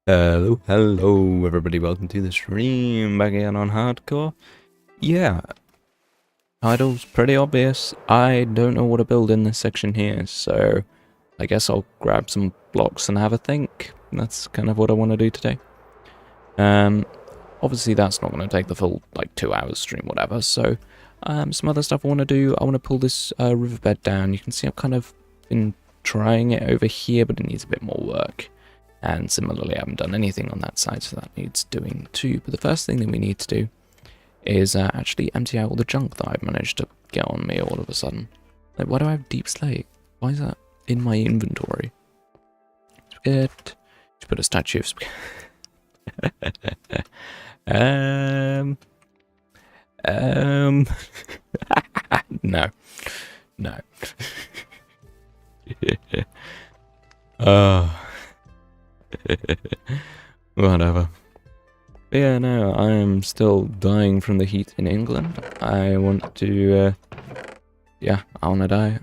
Hello everybody, welcome to the stream, back again on Hardcore. Yeah, title's pretty obvious. I don't know what to build in this section here, so I guess I'll grab some blocks and have a think. That's kind of what I want to do today. Obviously that's not going to take the full, 2 hours stream, whatever, so some other stuff I want to do. I want to pull this riverbed down. You can see I've kind of been trying it over here, but it needs a bit more work. And similarly, I haven't done anything on that side, so that needs doing too. But the first thing that we need to do is actually empty out all the junk that I've managed to get on me all of a sudden. Like, why do I have deep slate? Why is that in my inventory? Let's put a statue of no. No. Whatever. But yeah, no, I'm still dying from the heat in England. I want to, yeah, I want to die.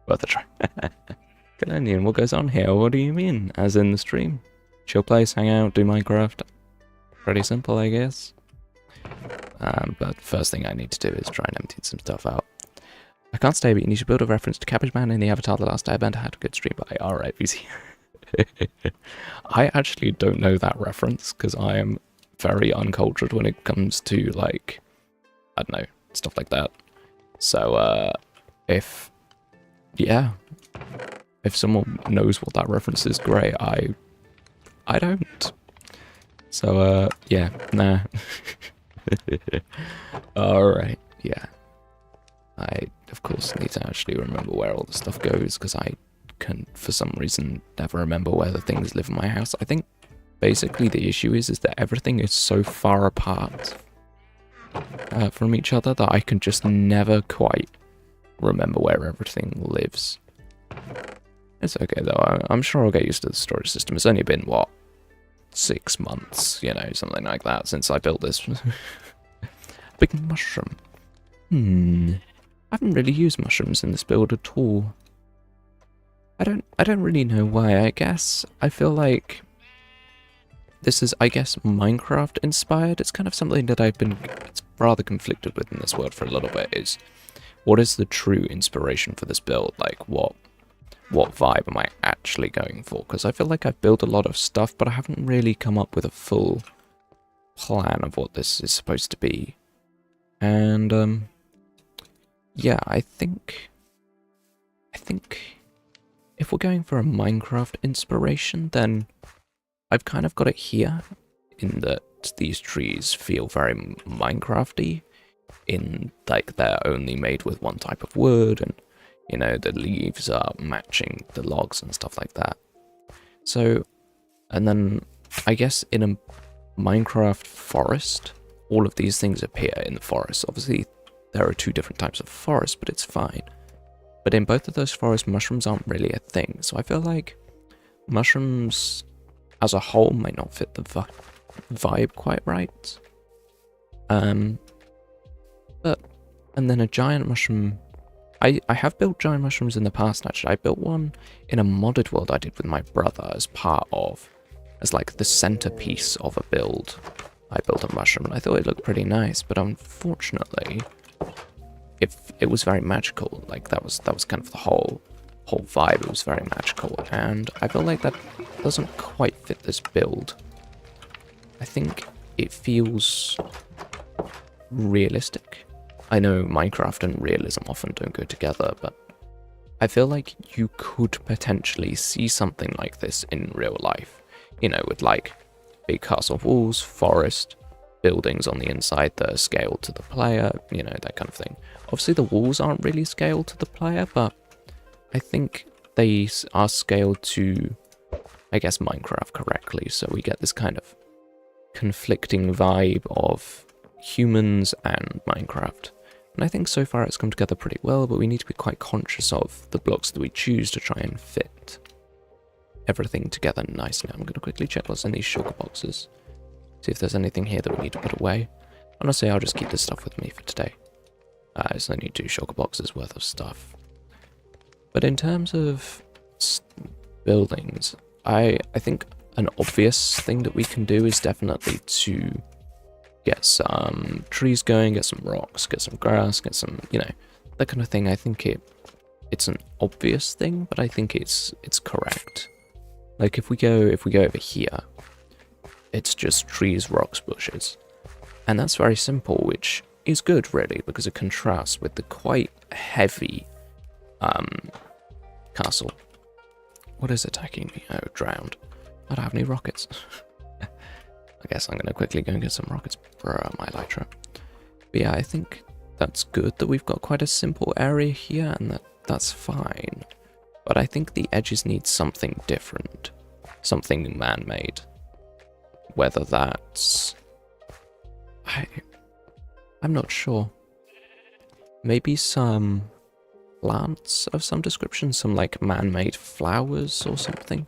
Worth a try. Canadian, what goes on here? What do you mean? As in the stream? Chill place, hang out, do Minecraft. Pretty simple, I guess. But first thing I need to do is try and empty some stuff out. I can't stay, but you need to build a reference to Cabbage Man in the Avatar The Last Airbender had a good stream by. Alright, VC. I actually don't know that reference because I am very uncultured when it comes to, like, I don't know, stuff like that. So, if someone knows what that reference is, great. I don't. So, yeah, nah. Alright, yeah. I, of course, need to actually remember where all the stuff goes because I can, for some reason, never remember where the things live in my house. I think basically the issue is that everything is so far apart from each other that I can just never quite remember where everything lives. It's okay though, I'm sure I'll get used to the storage system. It's only been, what, 6 months, you know, something like that, since I built this. Big mushroom. I haven't really used mushrooms in this build at all. I don't really know why. I guess I feel like this is, I guess, Minecraft inspired. It's kind of something that it's rather conflicted with in this world for a little bit, is what is the true inspiration for this build? Like, what vibe am I actually going for? Because I feel like I've built a lot of stuff, but I haven't really come up with a full plan of what this is supposed to be. And, yeah, I think if we're going for a Minecraft inspiration, then I've kind of got it here, in that these trees feel very Minecrafty, in like they're only made with one type of wood, and you know, the leaves are matching the logs and stuff like that. So, and then I guess in a Minecraft forest, all of these things appear in the forest. Obviously, there are 2 different types of forest, but it's fine. But in both of those forests, mushrooms aren't really a thing. So I feel like mushrooms as a whole might not fit the vibe quite right. And then a giant mushroom. I have built giant mushrooms in the past, actually. I built one in a modded world I did with my brother as like the centerpiece of a build. I built a mushroom and I thought it looked pretty nice, but unfortunately, it was very magical. Like that was kind of the whole vibe. It was very magical, and I feel like that doesn't quite fit this build. I think it feels realistic. I know Minecraft and realism often don't go together, but I feel like you could potentially see something like this in real life. You know, with like big castle walls, forest, buildings on the inside that are scaled to the player, you know, that kind of thing. Obviously the walls aren't really scaled to the player, but I think they are scaled to, I guess, Minecraft correctly, so we get this kind of conflicting vibe of humans and Minecraft. And I think so far it's come together pretty well, but we need to be quite conscious of the blocks that we choose to try and fit everything together nicely. I'm going to quickly check what's in these sugar boxes. See if there's anything here that we need to put away. Honestly, I'll just keep this stuff with me for today. It's only 2 sugar boxes worth of stuff. But in terms of buildings, I think an obvious thing that we can do is definitely to get some trees going, get some rocks, get some grass, get some, you know, that kind of thing. I think it's an obvious thing, but I think it's correct. Like if we go over here, it's just trees, rocks, bushes. And that's very simple, which is good really, because it contrasts with the quite heavy castle. What is attacking me? Oh, drowned. I don't have any rockets. I guess I'm going to quickly go and get some rockets for my elytra. But yeah, I think that's good that we've got quite a simple area here, and that's fine. But I think the edges need something different. Something man-made. Whether that's... I'm not sure. Maybe some plants of some description, some like man-made flowers or something.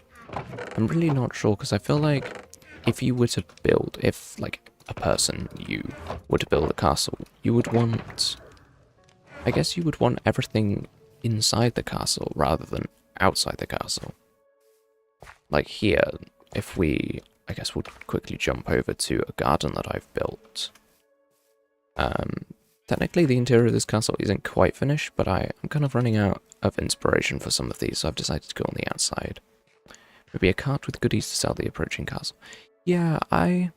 I'm really not sure, because I feel like if you were to build, if like a person, you were to build a castle, you would want, I guess you would want everything inside the castle rather than outside the castle. Like here, if we, I guess we'll quickly jump over to a garden that I've built. Technically the interior of this castle isn't quite finished, but I'm kind of running out of inspiration for some of these, so I've decided to go on the outside. Maybe a cart with goodies to sell the approaching castle. Yeah, I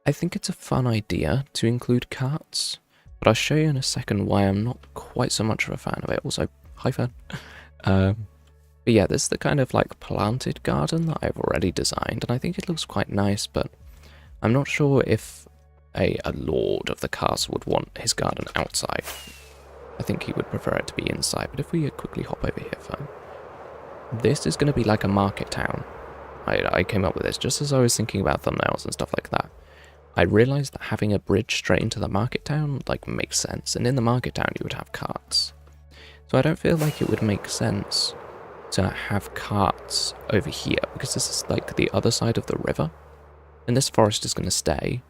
think it's a fun idea to include carts, but I'll show you in a second why I'm not quite so much of a fan of it. Also, hi fan. But yeah, this is the kind of like planted garden that I've already designed, and I think it looks quite nice, but I'm not sure if a lord of the castle would want his garden outside. I think he would prefer it to be inside, but if we quickly hop over here, fine. This is going to be like a market town. I came up with this just as I was thinking about thumbnails and stuff like that. I realised that having a bridge straight into the market town like makes sense, and in the market town you would have carts. So I don't feel like it would make sense to have carts over here, because this is like the other side of the river, and this forest is going to stay.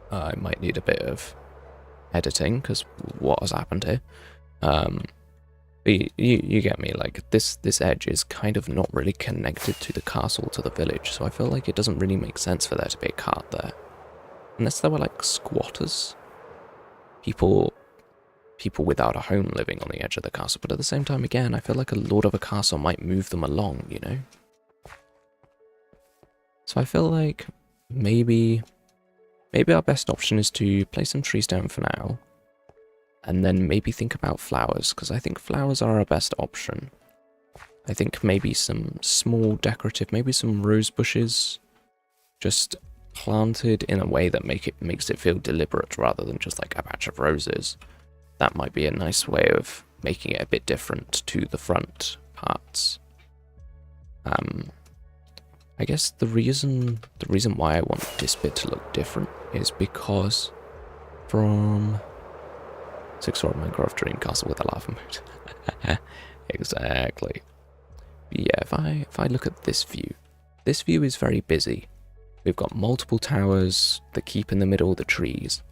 I might need a bit of editing, because what has happened here? But you get me, like this edge is kind of not really connected to the castle, to the village, so I feel like it doesn't really make sense for there to be a cart there. Unless there were like squatters. People without a home living on the edge of the castle, but at the same time, again, I feel like a lord of a castle might move them along, you know? So I feel like maybe our best option is to place some trees down for now, and then maybe think about flowers, because I think flowers are our best option. I think maybe some small decorative, maybe some rose bushes, just planted in a way that makes it feel deliberate rather than just like a patch of roses. That might be a nice way of making it a bit different to the front parts. I guess the reason why I want this bit to look different is because from 6-hour Minecraft Dream Castle with a lava mood. Exactly. But yeah, if I look at this view is very busy. We've got multiple towers that keep in the middle of the trees.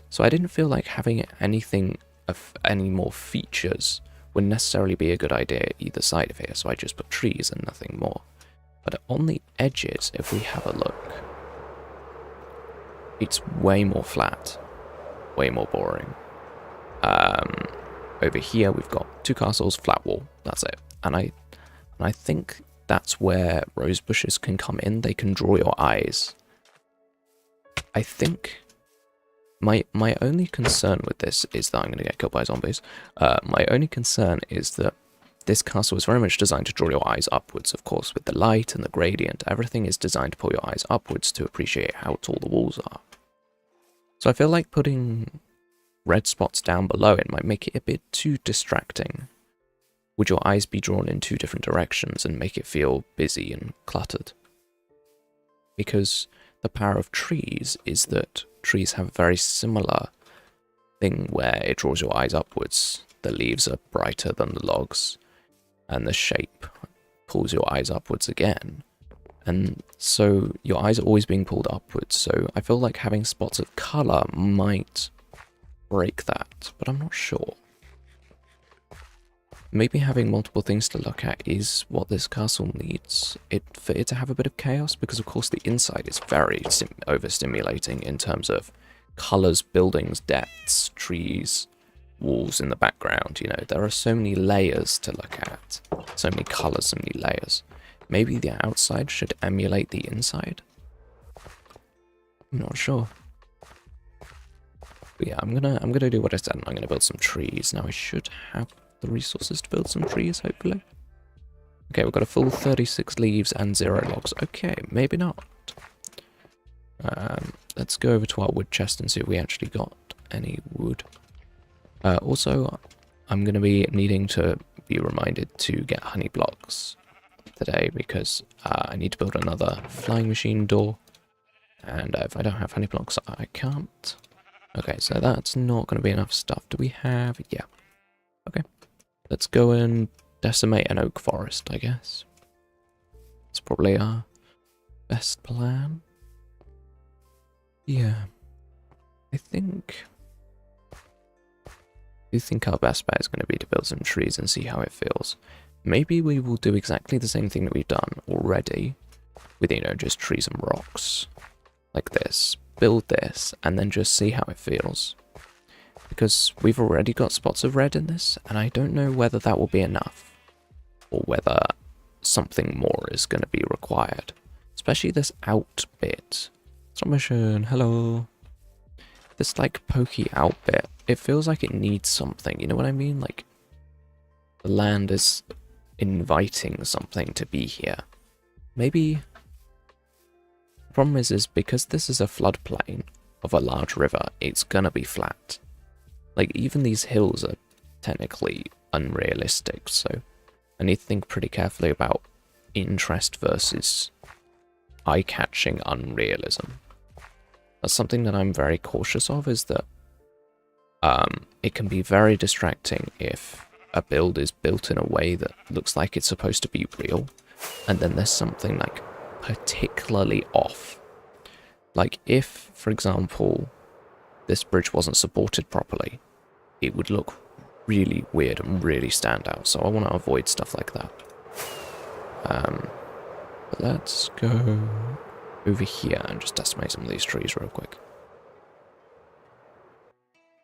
So I didn't feel like having anything of any more features would necessarily be a good idea either side of here, so I just put trees and nothing more. But on the edges, if we have a look, it's way more flat, way more boring. Over here we've got 2 castles, flat wall, that's it. And I think that's where rose bushes can come in, they can draw your eyes. I think my only concern with this is that I'm going to get killed by zombies. My only concern is that this castle is very much designed to draw your eyes upwards, of course, with the light and the gradient. Everything is designed to pull your eyes upwards to appreciate how tall the walls are. So I feel like putting red spots down below it might make it a bit too distracting. Would your eyes be drawn in 2 different directions and make it feel busy and cluttered? Because the power of trees is that trees have a very similar thing where it draws your eyes upwards. The leaves are brighter than the logs, and the shape pulls your eyes upwards again. And so your eyes are always being pulled upwards, so I feel like having spots of colour might break that, but I'm not sure. maybe having multiple things to look at is what this castle needs for it to have a bit of chaos, because of course the inside is very overstimulating in terms of colors, buildings, depths, trees, walls in the background. You know, there are so many layers to look at, so many colors, so many layers. Maybe the outside should emulate the inside? I'm not sure. But yeah, I'm gonna do what I said, and I'm gonna build some trees. Now I should have the resources to build some trees, hopefully. Okay, we've got a full 36 leaves and 0 logs. Okay, maybe not. Let's go over to our wood chest and see if we actually got any wood. Also, I'm going to be needing to be reminded to get honey blocks today, because I need to build another flying machine door. And if I don't have honey blocks, I can't. Okay, so that's not going to be enough stuff. Do we have... Yeah. Okay. Let's go and decimate an oak forest, I guess. It's probably our best plan. Yeah. I do think our best bet is going to be to build some trees and see how it feels. Maybe we will do exactly the same thing that we've done already with, you know, just trees and rocks. Like this. Build this, and then just see how it feels. Because we've already got spots of red in this, and I don't know whether that will be enough, or whether something more is going to be required. Especially this out bit. Submission, hello. This, like, pokey out bit, it feels like it needs something, you know what I mean? Like, the land is inviting something to be here. Maybe... The problem is because this is a floodplain of a large river, it's gonna be flat. Like, even these hills are technically unrealistic, so I need to think pretty carefully about interest versus eye-catching unrealism. That's something that I'm very cautious of, is that it can be very distracting if a build is built in a way that looks like it's supposed to be real, and then there's something like particularly off. Like if, for example, this bridge wasn't supported properly, it would look really weird and really stand out, so I want to avoid stuff like that. But let's go over here and just decimate some of these trees real quick.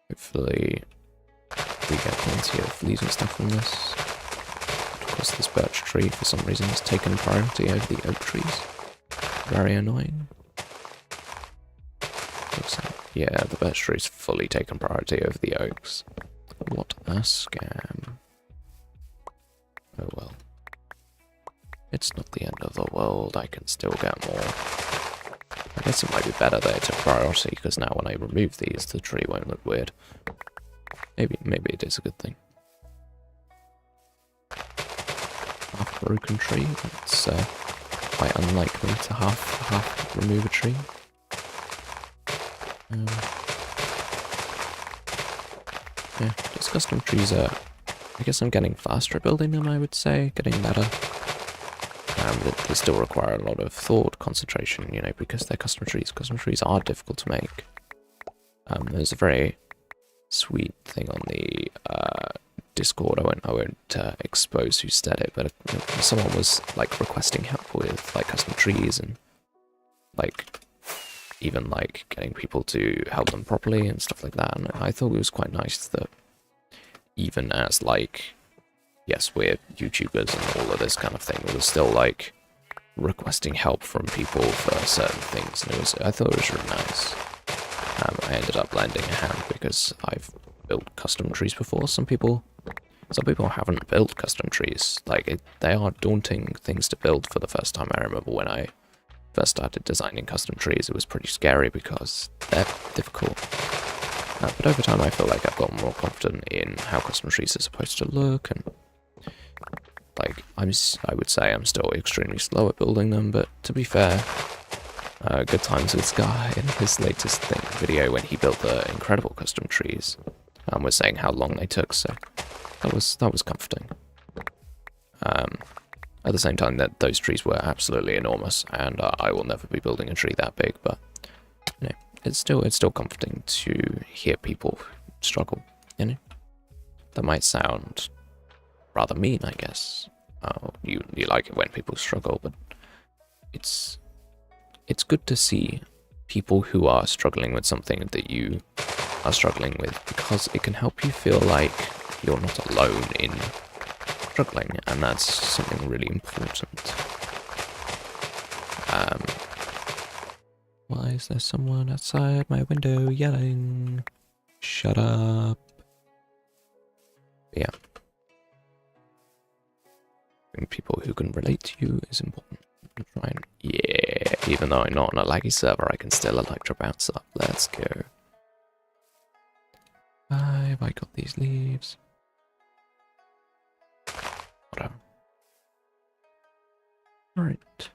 Hopefully we get plenty of leaves and stuff from this. Of course, this birch tree for some reason has taken priority over the oak trees. Very annoying. Looks like, yeah, the birch tree's fully taken priority over the oaks. What a scam. Oh well. It's not the end of the world, I can still get more. I guess it might be better that it took priority, because now when I remove these, the tree won't look weird. Maybe it is a good thing. Half broken tree, that's quite unlikely to half remove a tree. Yeah, just custom trees are... I guess I'm getting faster at building them, I would say, getting better. They still require a lot of thought, concentration, you know, because they're custom trees. Custom trees are difficult to make. There's a very sweet thing on the Discord. I won't expose who said it, but someone was like requesting help with like custom trees and like even like getting people to help them properly and stuff like that. And I thought it was quite nice that even as like, yes, we're YouTubers and all of this kind of thing, it was still like requesting help from people for certain things, and I thought it was really nice. I ended up lending a hand because I've built custom trees before. Some people haven't built custom trees. Like, they are daunting things to build for the first time. I remember when I first started designing custom trees, it was pretty scary because they're difficult. But over time I feel like I've gotten more confident in how custom trees are supposed to look, and like, I would say I'm still extremely slow at building them, but to be fair, good times with Sky in his latest video when he built the incredible custom trees, was saying how long they took, so that was comforting. At the same time, that those trees were absolutely enormous, and I will never be building a tree that big, but you know, it's still comforting to hear people struggle. You know, that might sound rather mean, I guess. You like it when people struggle, but it's good to see people who are struggling with something that you are struggling with, because it can help you feel like you're not alone in struggling, and that's something really important. Why is there someone outside my window yelling? Shut up. Yeah. Having people who can relate to you is important. Try and, yeah, even though I'm not on a laggy server, I can still electro bounce up. Let's go. Have I got these leaves? Whatever. Alright.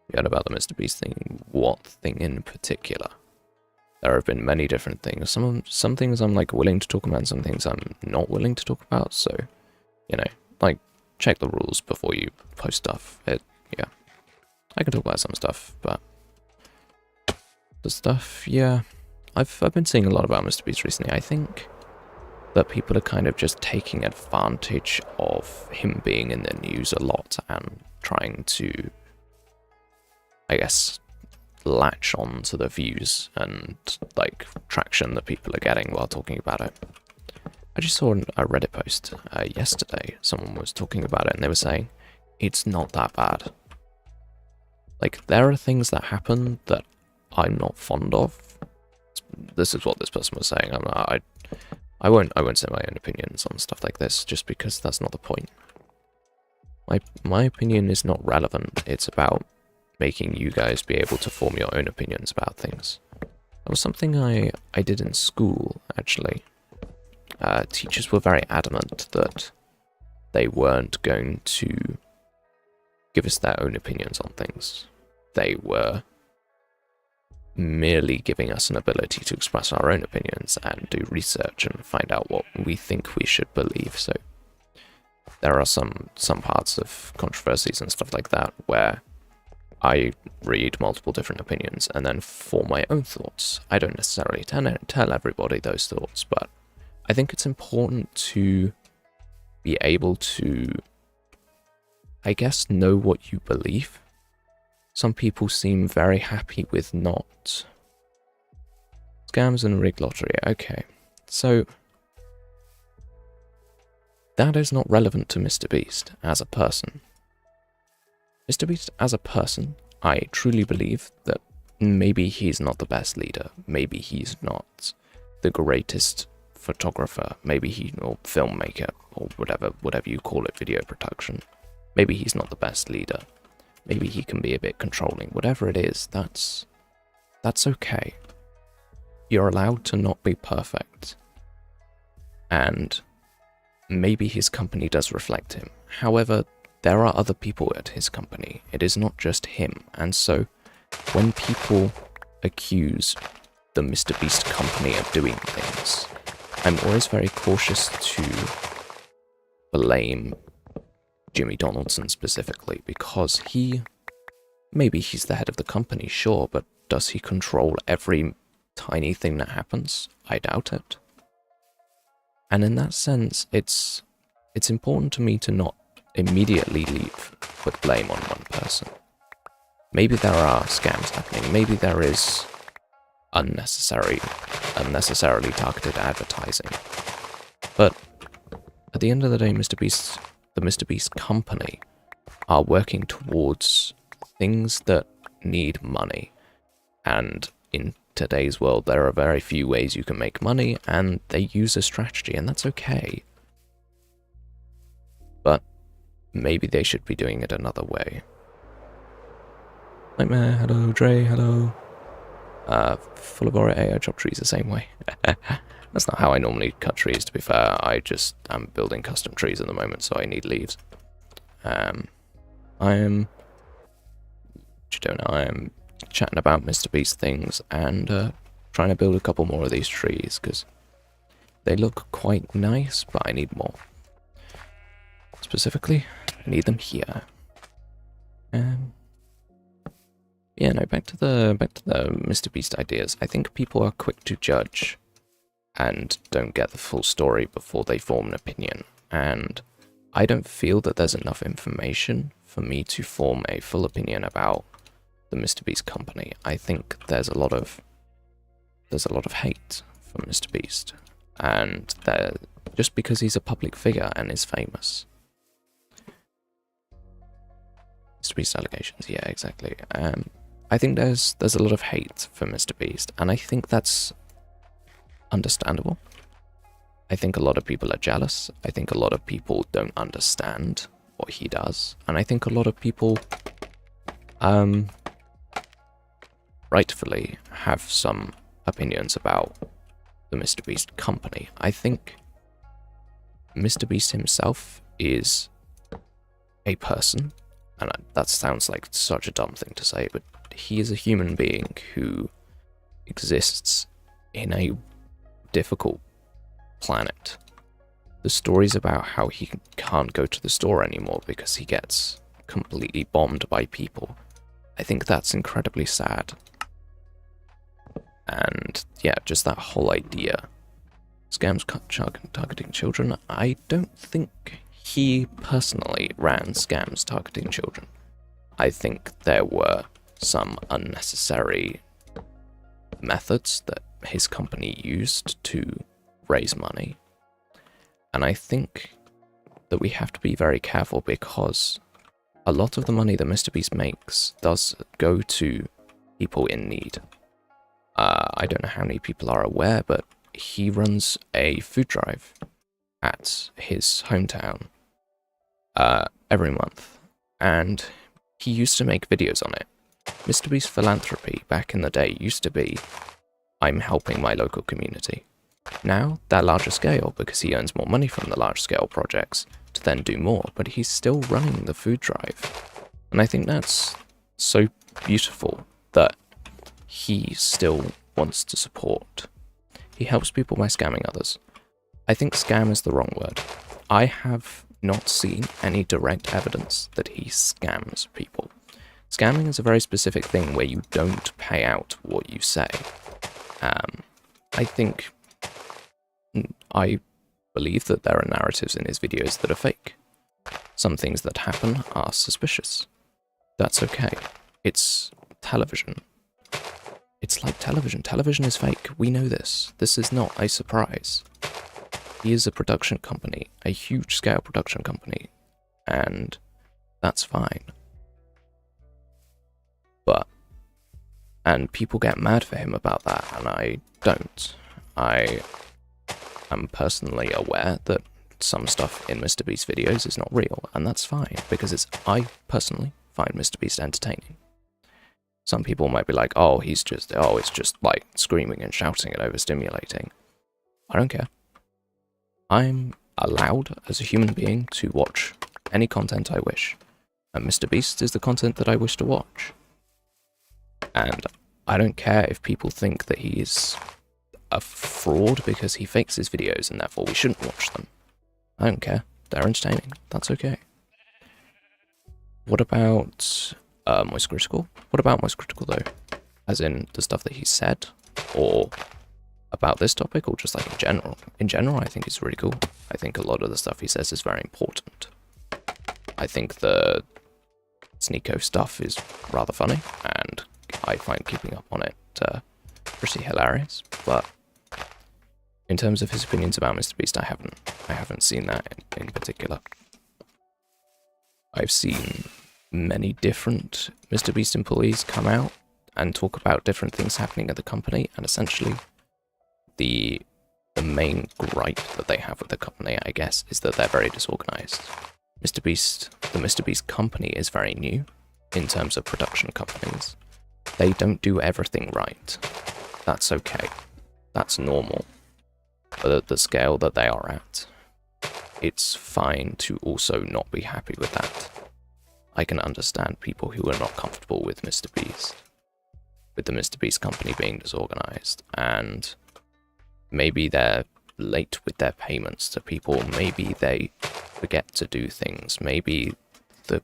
We heard about the Mr. Beast thing. What thing in particular? There have been many different things. Some things I'm like willing to talk about, and some things I'm not willing to talk about. So, you know, like, check the rules before you post stuff. Yeah, I can talk about some stuff, but the stuff, yeah, I've been seeing a lot about Mr. Beast recently. I think that people are kind of just taking advantage of him being in the news a lot and trying to, I guess, latch on to the views and like traction that people are getting while talking about it. I just saw a Reddit post yesterday. Someone was talking about it and they were saying it's not that bad. Like, there are things that happen that I'm not fond of. This is what this person was saying. I won't say my own opinions on stuff like this, just because that's not the point. My opinion is not relevant. It's about making you guys be able to form your own opinions about things. That was something I did in school, actually. Teachers were very adamant that they weren't going to give us their own opinions on things. They were merely giving us an ability to express our own opinions and do research and find out what we think we should believe. So there are some parts of controversies and stuff like that where I read multiple different opinions and then form my own thoughts. I don't necessarily tell everybody those thoughts, but I think it's important to be able to, I guess, know what you believe. Some people seem very happy with not. Scams and rigged lottery, okay. So, that is not relevant to Mr. Beast as a person. Mr. Beast as a person, I truly believe that maybe he's not the best leader, maybe he's not the greatest photographer, maybe he's or filmmaker, or whatever you call it, video production. Maybe he's not the best leader. Maybe he can be a bit controlling. Whatever it is, that's okay. You're allowed to not be perfect. And maybe his company does reflect him. However, there are other people at his company. It is not just him. And so, when people accuse the Mr. Beast company of doing things, I'm always very cautious to blame Jimmy Donaldson specifically, because maybe he's the head of the company, sure, but does he control every tiny thing that happens? I doubt it. And in that sense, it's important to me to not immediately put blame on one person. Maybe there are scams happening, maybe there is unnecessarily targeted advertising. But at the end of the day, the Mr. Beast company are working towards things that need money. And in today's world, there are very few ways you can make money, and they use a strategy, and that's okay. But maybe they should be doing it another way. Nightmare, hello, Dre, hello. Full of I chop trees the same way. That's not how I normally cut trees, to be fair. I'm building custom trees at the moment, so I need leaves. I am chatting about Mr. Beast things and trying to build a couple more of these trees, because they look quite nice, but I need more. Specifically, I need them here. Yeah, no, back to the Mr. Beast ideas. I think people are quick to judge and don't get the full story before they form an opinion. And I don't feel that there's enough information for me to form a full opinion about the MrBeast company. I think there's a lot of hate for MrBeast, and just because he's a public figure and is famous. MrBeast allegations, yeah, exactly. I think there's a lot of hate for MrBeast, and I think that's understandable. I think a lot of people are jealous. I think a lot of people don't understand what he does, and I think a lot of people, rightfully, have some opinions about the MrBeast company. I think MrBeast himself is a person, and that sounds like such a dumb thing to say, but he is a human being who exists in a difficult planet. The stories about how he can't go to the store anymore because he gets completely bombed by people, I think that's incredibly sad. And yeah, just that whole idea. Scams targeting children, I don't think he personally ran scams targeting children. I think there were some unnecessary methods that his company used to raise money. And I think that we have to be very careful because a lot of the money that MrBeast makes does go to people in need. I don't know how many people are aware, but he runs a food drive at his hometown every month, and he used to make videos on it. MrBeast's philanthropy back in the day used to be, I'm helping my local community. Now, they're larger scale because he earns more money from the large scale projects to then do more, but he's still running the food drive. And I think that's so beautiful that he still wants to support. He helps people by scamming others. I think scam is the wrong word. I have not seen any direct evidence that he scams people. Scamming is a very specific thing where you don't pay out what you say. I believe that there are narratives in his videos that are fake. Some things that happen are suspicious. That's okay. It's television. It's like television. Television is fake. We know this. This is not a surprise. He is a production company, a huge scale production company, and that's fine. And people get mad for him about that, and I don't. I am personally aware that some stuff in MrBeast videos is not real, and that's fine, because I personally find MrBeast entertaining. Some people might be like, it's just like screaming and shouting and overstimulating. I don't care. I'm allowed as a human being to watch any content I wish, and MrBeast is the content that I wish to watch. And I don't care if people think that he is a fraud because he fakes his videos and therefore we shouldn't watch them. I don't care. They're entertaining. That's okay. What about Moist Critical? What about Moist Critical though? As in the stuff that he said, or about this topic, or just like in general? In general, I think it's really cool. I think a lot of the stuff he says is very important. I think the Sneeko stuff is rather funny, and I find keeping up on it pretty hilarious, but in terms of his opinions about MrBeast, I haven't seen that in particular. I've seen many different MrBeast employees come out and talk about different things happening at the company, and essentially the main gripe that they have with the company, I guess, is that they're very disorganized. The MrBeast company is very new in terms of production companies. They don't do everything right. That's okay. That's normal. But at the scale that they are at, it's fine to also not be happy with that. I can understand people who are not comfortable with MrBeast, with the MrBeast company being disorganized, and maybe they're late with their payments to people, maybe they forget to do things, maybe the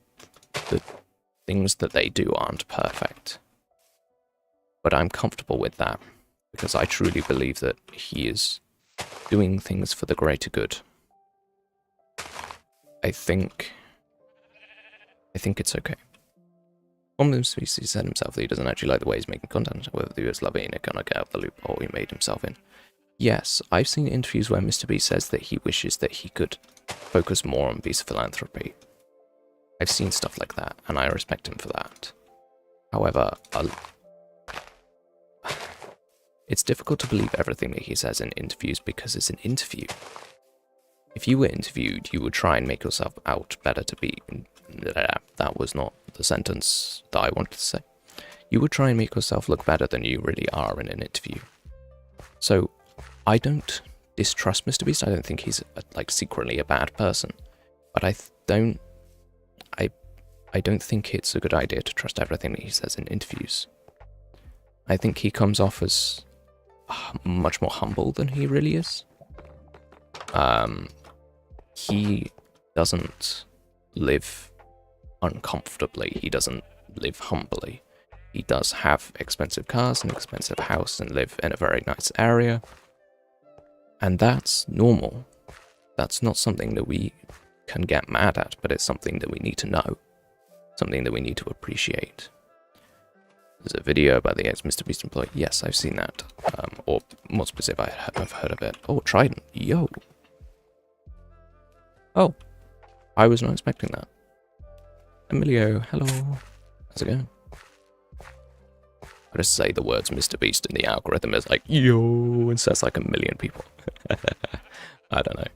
things that they do aren't perfect. But I'm comfortable with that, because I truly believe that he is doing things for the greater good. I think it's okay. On the species, he said himself that he doesn't actually like the way he's making content, whether he was loving it, gonna get out of the loophole he made himself in. Yes, I've seen interviews where Mr. Beast says that he wishes that he could focus more on beast philanthropy. I've seen stuff like that, and I respect him for that. However, it's difficult to believe everything that he says in interviews because it's an interview. If you were interviewed, you would try and make yourself out better to be... That was not the sentence that I wanted to say. You would try and make yourself look better than you really are in an interview. So, I don't distrust Mr. Beast. I don't think he's like secretly a bad person, but I don't think it's a good idea to trust everything that he says in interviews. I think he comes off as much more humble than he really is. He doesn't live uncomfortably. He doesn't live humbly. He does have expensive cars, an expensive house, and live in a very nice area. And that's normal. That's not something that we can get mad at, but it's something that we need to know. Something that we need to appreciate. There's a video about the ex-Mr. Beast employee. Yes, I've seen that. Or more specific, I've heard of it. Oh, Trident. Yo. Oh. I was not expecting that. Emilio, hello. How's it going? I just say the words Mr. Beast and the algorithm is like, yo, and says like 1 million people. I don't know.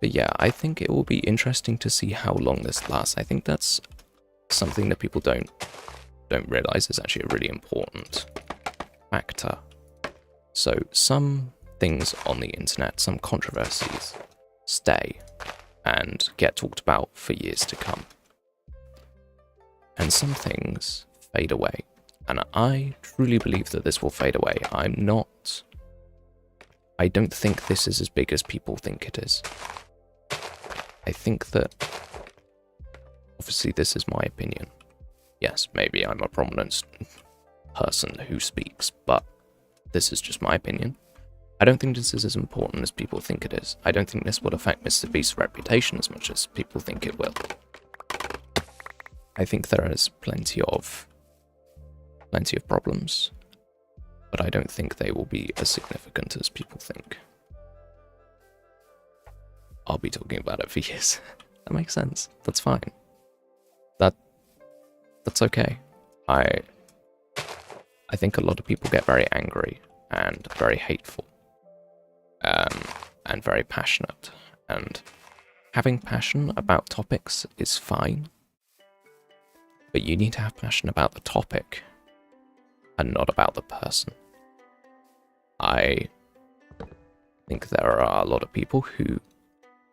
But yeah, I think it will be interesting to see how long this lasts. I think that's something that people don't realize is actually a really important factor. So some things on the internet, some controversies, stay and get talked about for years to come. And some things fade away. And I truly believe that this will fade away. I don't think this is as big as people think it is. I think that, obviously this is my opinion. Yes, maybe I'm a prominent person who speaks, but this is just my opinion. I don't think this is as important as people think it is. I don't think this will affect Mr. Beast's reputation as much as people think it will. I think there is plenty of problems, but I don't think they will be as significant as people think. I'll be talking about it for years. That makes sense. That's fine. That's okay. I think a lot of people get very angry and very hateful, and very passionate. And having passion about topics is fine, but you need to have passion about the topic and not about the person. I think there are a lot of people who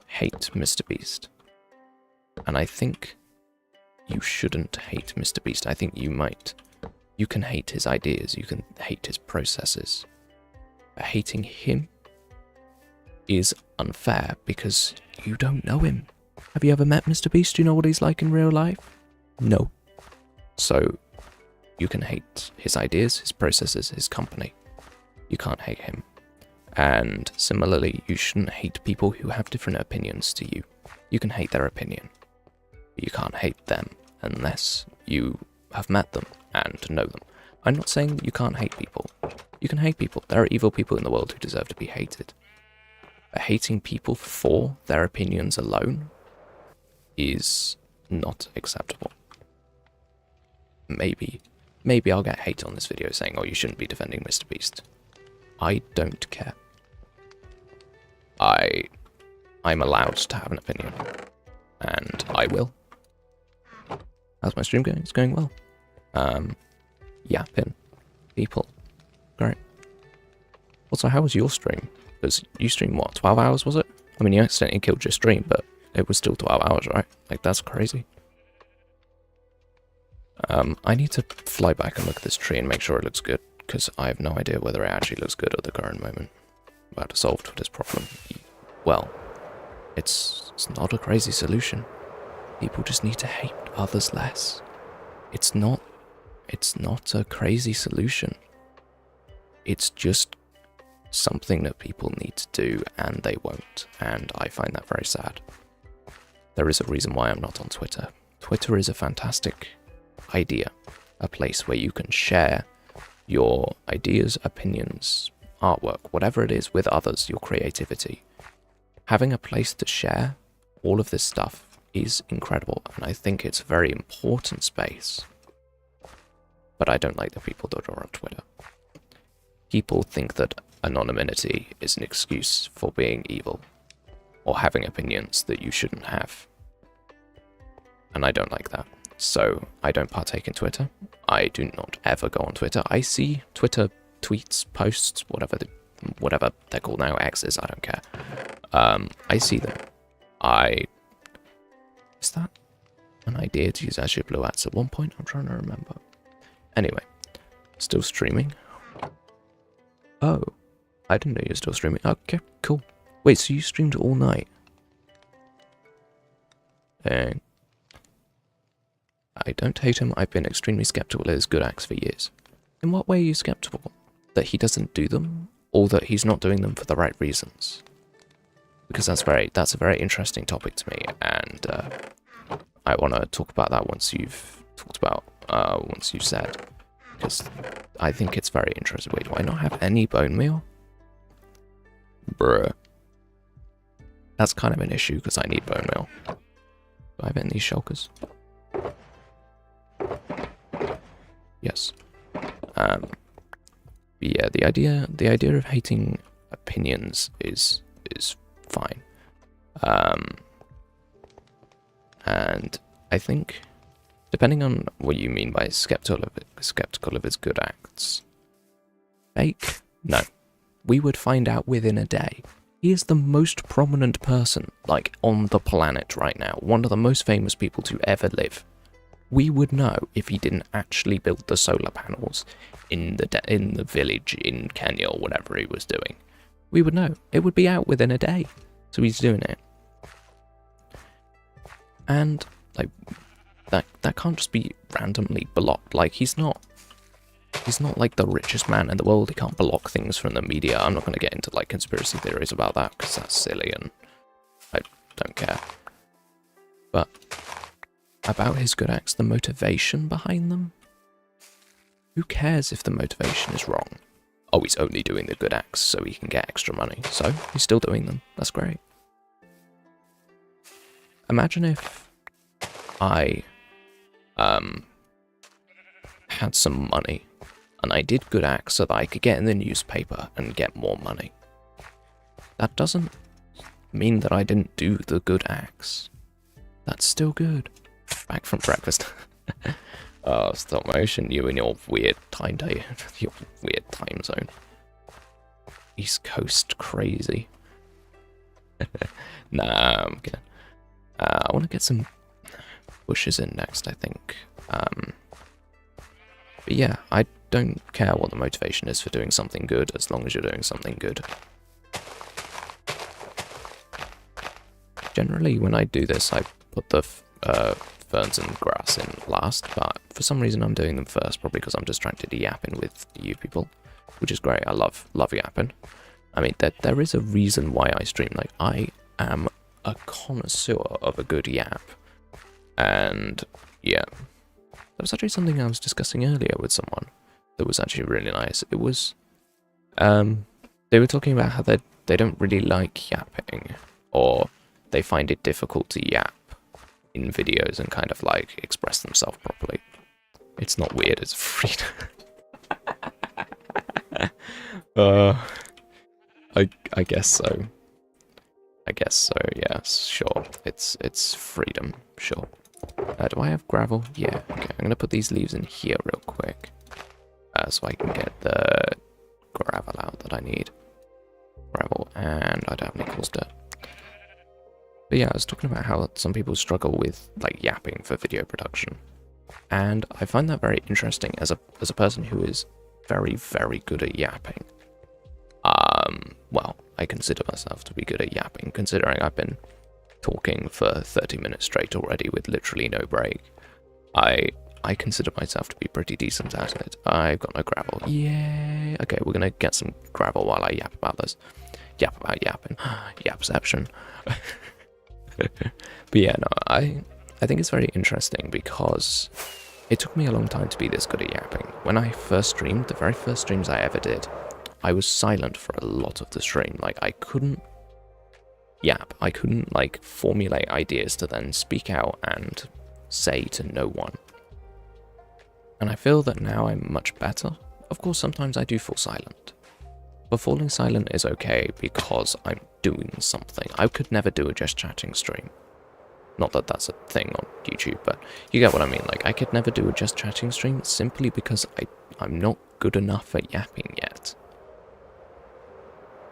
hate Mr. Beast, and I think you shouldn't hate Mr. Beast. I think you can hate his ideas, you can hate his processes, but hating him is unfair because you don't know him. Have you ever met Mr. Beast? Do you know what he's like in real life? No. So you can hate his ideas, his processes, his company. You can't hate him. And similarly, you shouldn't hate people who have different opinions to you. You can hate their opinion, but you can't hate them unless you have met them and know them. I'm not saying you can't hate people. You can hate people. There are evil people in the world who deserve to be hated. But hating people for their opinions alone is not acceptable. Maybe I'll get hate on this video saying, oh, you shouldn't be defending Mr. Beast. I don't care. I'm allowed to have an opinion, and I will. How's my stream going? It's going well. Yapping. People. Great. Also, how was your stream? Because you streamed, what, 12 hours, was it? I mean, you accidentally killed your stream, but it was still 12 hours, right? Like, that's crazy. I need to fly back and look at this tree and make sure it looks good, because I have no idea whether it actually looks good at the current moment. I'm about to solve this problem. Well, it's not a crazy solution. People just need to hate others less. It's not a crazy solution. It's just something that people need to do and they won't, and I find that very sad. There is a reason why I'm not on Twitter. Twitter is a fantastic idea, a place where you can share your ideas, opinions, artwork, whatever it is with others, your creativity. Having a place to share all of this stuff is incredible, and I think it's a very important space. But I don't like the people that are on Twitter. People think that anonymity is an excuse for being evil, or having opinions that you shouldn't have. And I don't like that. So I don't partake in Twitter. I do not ever go on Twitter. I see Twitter tweets, posts, whatever they're called now, X's, I don't care. I see them. Is that an idea to use Azure Blue Ads at one point? I'm trying to remember. Anyway, still streaming. Oh, I didn't know you were still streaming. Okay, cool. Wait, so you streamed all night? Dang. I don't hate him. I've been extremely skeptical of his good acts for years. In what way are you skeptical? That he doesn't do them, or that he's not doing them for the right reasons? Because that's a very interesting topic to me, and I want to talk about that once you've said, because I think it's very interesting. Wait, do I not have any bone meal? Bruh. That's kind of an issue, because I need bone meal. Do I have any shulkers? Yes. Yeah, the idea of hating opinions is fine. And I think, depending on what you mean by skeptical of his good acts, fake? No. We would find out within a day. He is the most prominent person, like, on the planet right now. One of the most famous people to ever live. We would know if he didn't actually build the solar panels in the village in Kenya or whatever he was doing. We would know. It would be out within a day. So he's doing it. And, like, that can't just be randomly blocked. Like, he's not like the richest man in the world. He can't block things from the media. I'm not going to get into, like, conspiracy theories about that, because that's silly and I don't care. But about his good acts, the motivation behind them? Who cares if the motivation is wrong? Oh, he's only doing the good acts so he can get extra money. So, he's still doing them. That's great. Imagine if I had some money and I did good acts so that I could get in the newspaper and get more money. That doesn't mean that I didn't do the good acts. That's still good. Back from breakfast. Oh, stop motion, you and your weird your weird time zone. East Coast crazy. Nah, I'm kidding. I want to get some bushes in next, I think. But yeah, I don't care what the motivation is for doing something good, as long as you're doing something good. Generally, when I do this, I put the ferns and grass in last, but for some reason I'm doing them first, probably because I'm distracted yapping with you people, which is great. I love yapping. I mean, there is a reason why I stream. Like, I am a connoisseur of a good yap, and yeah, that was actually something I was discussing earlier with someone that was actually really nice. It was, they were talking about how they don't really like yapping, or they find it difficult to yap in videos and kind of like express themselves properly. It's not weird, it's freedom. I guess so. I guess so, yeah, sure. It's freedom, sure. Do I have gravel? Yeah, okay. I'm gonna put these leaves in here real quick. So I can get the gravel out that I need. Gravel, and I don't have any coarse dirt. But yeah, I was talking about how some people struggle with, like, yapping for video production. And I find that very interesting as a person who is very, very good at yapping. Well, I consider myself to be good at yapping, considering I've been talking for 30 minutes straight already with literally no break. I I consider myself to be pretty decent at it. I've got no gravel. Yay! Okay, we're gonna get some gravel while I yap about this. Yap about yapping. Yapception. But yeah, no, I think it's very interesting because it took me a long time to be this good at yapping. When I first streamed, the very first streams I ever did, I was silent for a lot of the stream. Like, I couldn't yap. I couldn't, like, formulate ideas to then speak out and say to no one. And I feel that now I'm much better. Of course, sometimes I do fall silent. But falling silent is okay because I'm doing something. I could never do a just chatting stream. Not that that's a thing on YouTube, but you get what I mean. Like, I could never do a just chatting stream simply because I'm not good enough at yapping yet.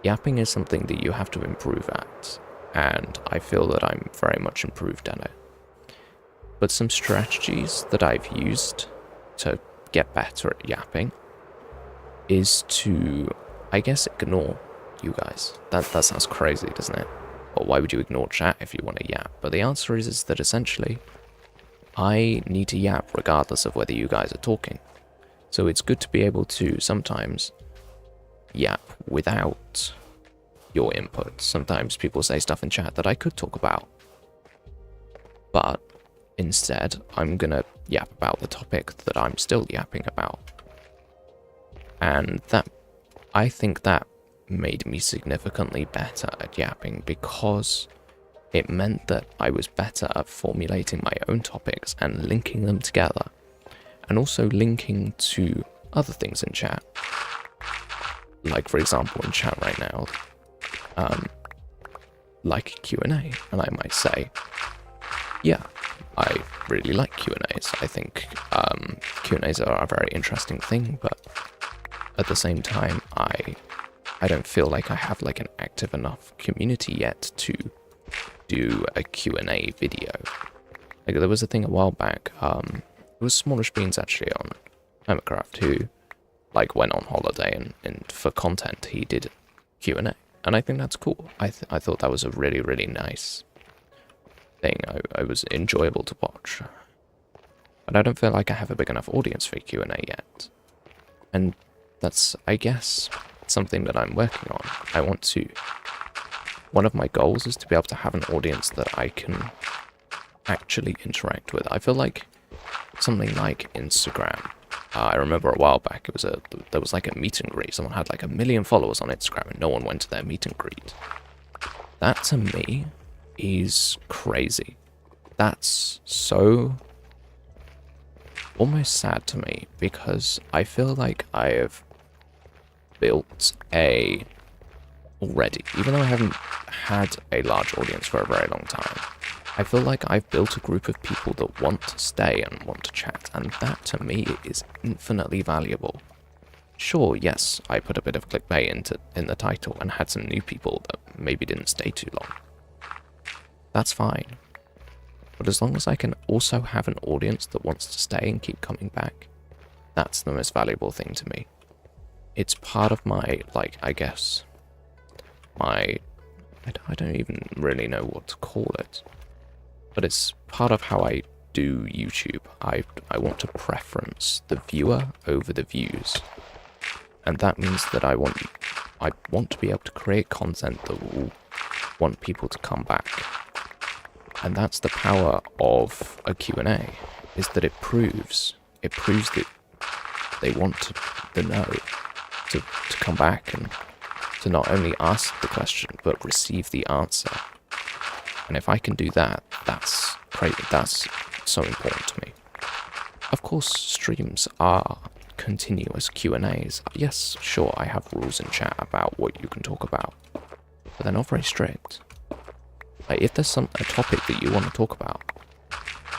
Yapping is something that you have to improve at, and I feel that I'm very much improved at it. But some strategies that I've used to get better at yapping is to, I guess, ignore you guys. That sounds crazy, doesn't it? Or why would you ignore chat if you want to yap? But the answer is that essentially, I need to yap regardless of whether you guys are talking. So it's good to be able to sometimes yap without your input. Sometimes people say stuff in chat that I could talk about. But instead, I'm gonna yap about the topic that I'm still yapping about. And that, I think that made me significantly better at yapping because it meant that I was better at formulating my own topics and linking them together, and also linking to other things in chat. Like, for example, in chat right now, like Q&A, and I might say, yeah, I really like Q&As. I think Q&As are a very interesting thing, but at the same time, I don't feel like I have like an active enough community yet to do a Q&A video. Like, there was a thing a while back, it was Smallish Beans actually on Minecraft who like went on holiday and for content he did Q&A, and I think that's cool. I thought that was a really, really nice thing. I was enjoyable to watch. But I don't feel like I have a big enough audience for Q&A yet. And that's, I guess, something that I'm working on. I want to... One of my goals is to be able to have an audience that I can actually interact with. I feel like something like Instagram. I remember a while back, there was like a meet and greet. Someone had like 1 million followers on Instagram and no one went to their meet and greet. That to me is crazy. That's so almost sad to me because I feel like I have built already, even though I haven't had a large audience for a very long time, I feel like I've built a group of people that want to stay and want to chat, and that to me is infinitely valuable. Sure, yes, I put a bit of clickbait in the title and had some new people that maybe didn't stay too long. That's fine. But as long as I can also have an audience that wants to stay and keep coming back, that's the most valuable thing to me. It's part of my, like, I guess, I don't even really know what to call it. But it's part of how I do YouTube. I want to preference the viewer over the views. And that means that I want to be able to create content that will want people to come back. And that's the power of a Q&A, is that it proves that they want to know, to come back and to not only ask the question, but receive the answer. And if I can do that, that's great. That's so important to me. Of course, streams are continuous Q&As. Yes, sure, I have rules in chat about what you can talk about, but they're not very strict. Like, if there's a topic that you want to talk about,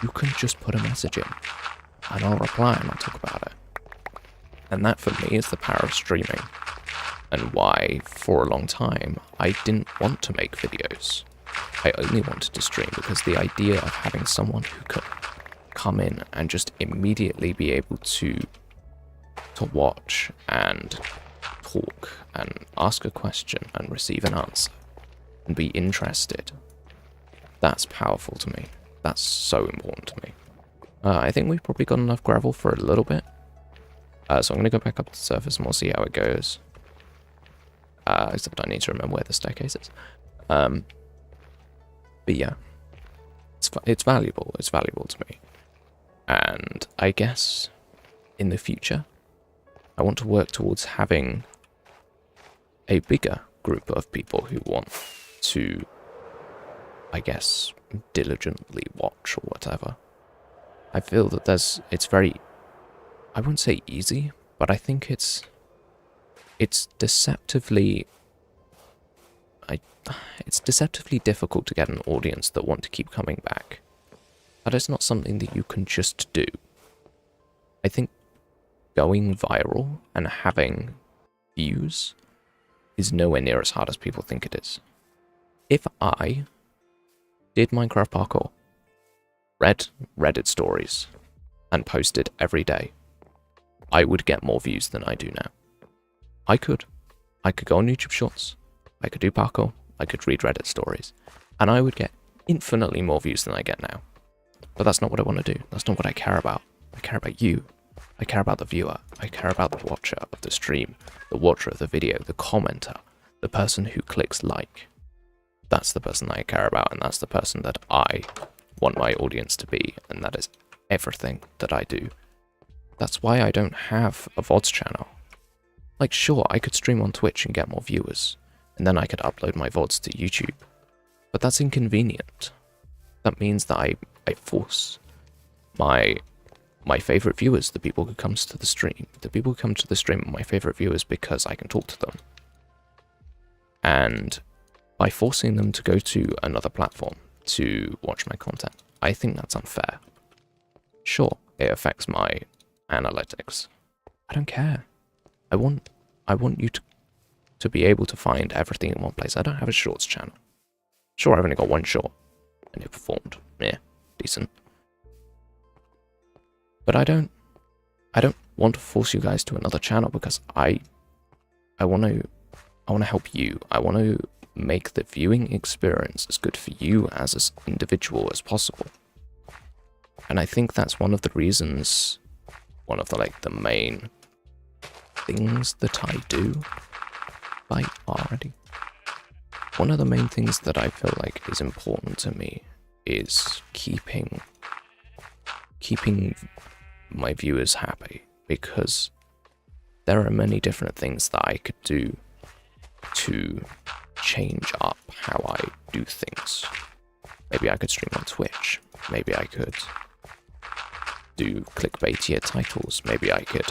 you can just put a message in, and I'll reply and I'll talk about it. And that for me is the power of streaming, and why, for a long time, I didn't want to make videos. I only wanted to stream because the idea of having someone who could come in and just immediately be able to watch and talk and ask a question and receive an answer and be interested, that's powerful to me. That's so important to me. I think we've probably got enough gravel for a little bit. So I'm going to go back up to the surface and we'll see how it goes. Except I need to remember where the staircase is. But yeah, it's valuable. It's valuable to me. And I guess in the future, I want to work towards having a bigger group of people who want to, I guess, diligently watch or whatever. I feel that it's very, I wouldn't say easy, but I think it's deceptively, it's deceptively difficult to get an audience that want to keep coming back. That is not something that you can just do. I think going viral and having views is nowhere near as hard as people think it is. If I did Minecraft parkour, read Reddit stories, and posted every day, I would get more views than I do now. I could go on YouTube Shorts, I could do parkour, I could read Reddit stories, and I would get infinitely more views than I get now. But that's not what I want to do. That's not what I care about. I care about you. I care about the viewer. I care about the watcher of the stream, the watcher of the video, the commenter, the person who clicks like. That's the person I care about, and that's the person that I want my audience to be, and that is everything that I do. That's why I don't have a VODs channel. Like, sure, I could stream on Twitch and get more viewers, and then I could upload my VODs to YouTube. But that's inconvenient. That means that I force my favorite viewers, the people who come to the stream. The people who come to the stream are my favorite viewers because I can talk to them. And by forcing them to go to another platform to watch my content, I think that's unfair. Sure, it affects my analytics. I don't care. I want you to be able to find everything in one place. I don't have a shorts channel. Sure, I've only got one short, and it performed. Yeah, decent. But I don't want to force you guys to another channel because I want to help you. I want to make the viewing experience as good for you as an individual as possible. And I think that's one of the reasons, one of the main things that I do. Bite already. One of the main things that I feel like is important to me is keeping my viewers happy, because there are many different things that I could do to change up how I do things. Maybe I could stream on Twitch. Maybe I could do clickbaitier titles. Maybe I could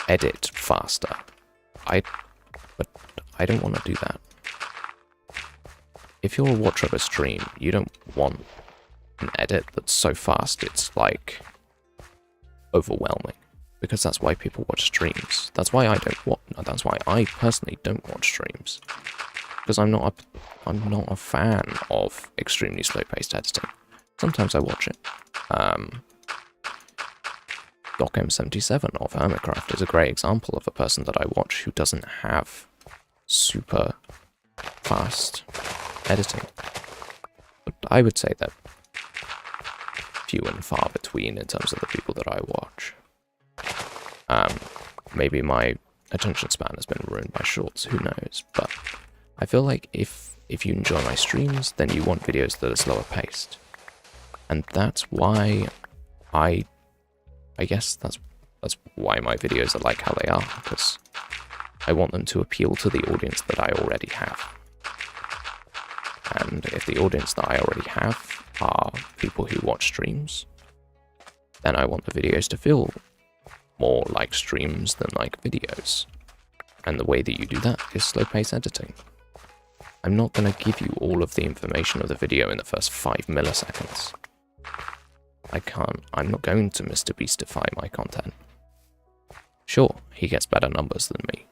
edit faster. But I don't want to do that. If you're a watcher of a stream, you don't want an edit that's so fast it's like overwhelming, because that's why people watch streams. That's why that's why I personally don't watch streams, because I'm not a fan of extremely slow-paced editing. Sometimes I watch it. DocM77 of Hermitcraft is a great example of a person that I watch who doesn't have super fast editing. But I would say that few and far between in terms of the people that I watch. Maybe my attention span has been ruined by shorts, who knows, but I feel like if you enjoy my streams, then you want videos that are slower paced. And that's why I guess that's why my videos are like how they are, because I want them to appeal to the audience that I already have. And if the audience that I already have are people who watch streams, then I want the videos to feel more like streams than like videos. And the way that you do that is slow-paced editing. I'm not going to give you all of the information of the video in the first 5 milliseconds. I'm not going to Mr. Beastify my content. Sure, he gets better numbers than me.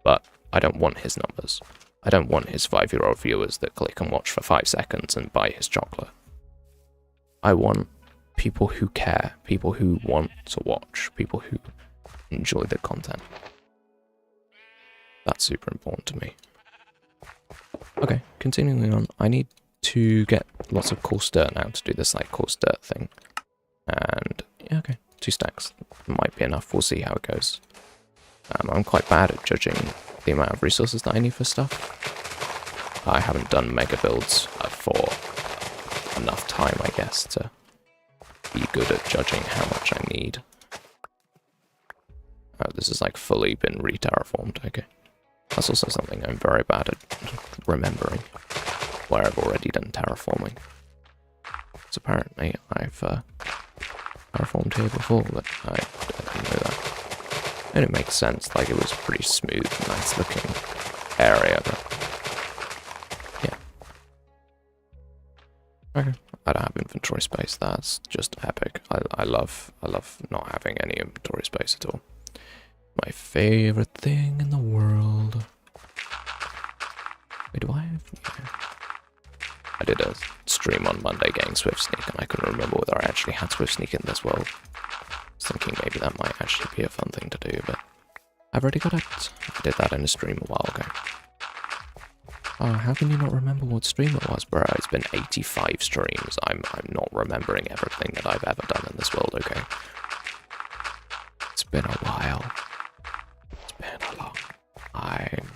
But I don't want his numbers. I don't want his 5-year-old viewers that click and watch for 5 seconds and buy his chocolate. I want people who care, people who want to watch, people who enjoy the content. That's super important to me. Okay, continuing on, I need to get lots of coarse dirt now to do this coarse dirt thing. And, yeah, okay, 2 stacks. Might be enough, we'll see how it goes. I'm quite bad at judging the amount of resources that I need for stuff. I haven't done mega builds for enough time, I guess, to be good at judging how much I need. Oh, this is like fully been re-terraformed, okay. That's also something I'm very bad at remembering, where I've already done terraforming. So apparently I've terraformed here before, but I didn't know that. And it makes sense, like it was a pretty smooth, nice looking area, but yeah. Okay, I don't have inventory space, that's just epic. I love not having any inventory space at all. My favorite thing in the world. Wait, do I have... Yeah. I did a stream on Monday getting Swift Sneak, and I couldn't remember whether I actually had Swift Sneak in this world. I was thinking maybe that might actually be a fun thing to do, but I've already got it. I did that in a stream a while ago. Oh, how can you not remember what stream it was, bro? It's been 85 streams. I'm not remembering everything that I've ever done in this world, okay? It's been a while. It's been a long time.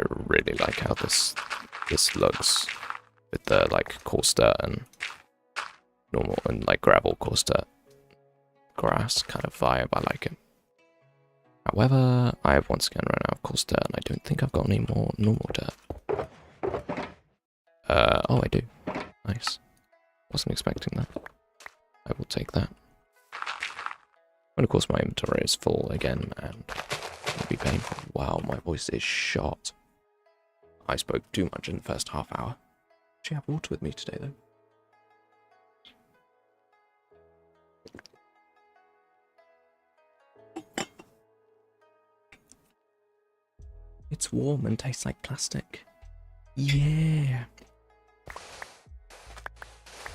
I really like how this looks with the like coarse dirt and normal and like gravel, coarse dirt, grass kind of vibe. I like it. However, I have once again run out of coarse dirt, and I don't think I've got any more normal dirt. Oh, I do. Nice. Wasn't expecting that. I will take that. And of course, my inventory is full again, and it'll be painful. Wow, my voice is shot. I spoke too much in the first half hour. Actually, have water with me today, though. It's warm and tastes like plastic. Yeah.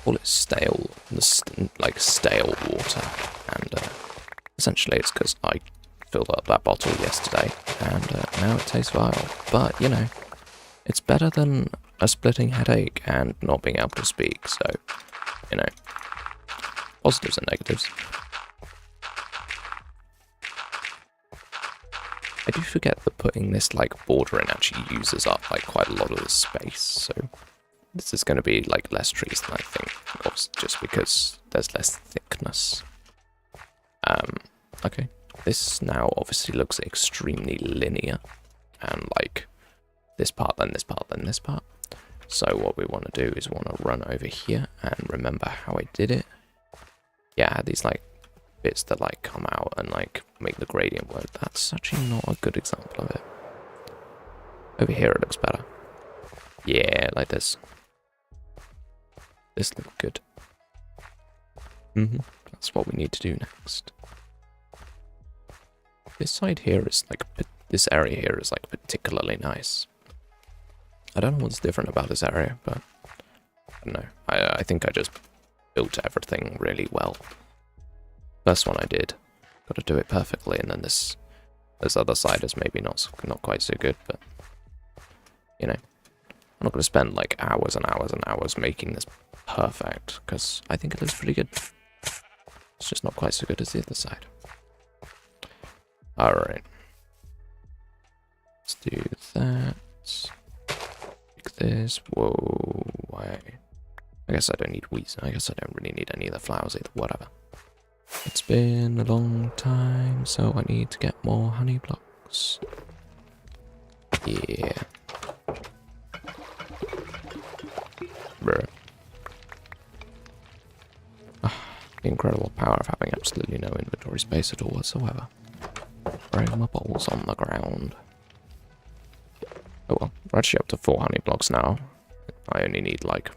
Call it stale, like stale water, and essentially it's because I filled up that bottle yesterday, and now it tastes vile. But you know, it's better than a splitting headache and not being able to speak. So, you know, positives and negatives. I do forget that putting this like border in actually uses up like quite a lot of the space, so this is going to be like less trees than I think, obviously, just because there's less thickness. Okay, this now obviously looks extremely linear, and like this part, then this part, then this part. So what we want to do is want to run over here and remember how I did it. Yeah, I had these like bits that like come out and like make the gradient work. That's actually not a good example of it. Over here it looks better. Yeah, like this. This looks good. That's what we need to do next. This side here is like, this area here is like particularly nice. I don't know what's different about this area, but I don't know. I think I just built everything really well. First one I did, got to do it perfectly, and then this other side is maybe not quite so good, but you know, I'm not going to spend like hours and hours and hours making this perfect, because I think it looks pretty good. It's just not quite so good as the other side. Alright. Let's do that. Like this. Whoa. Why? I guess I don't need wheat. I guess I don't really need any of the flowers either. Whatever. It's been a long time, so I need to get more honey blocks. Yeah. Bruh. The incredible power of having absolutely no inventory space at all whatsoever. Throwing my balls on the ground. Oh well, we're actually up to 4 honey blocks now. I only need like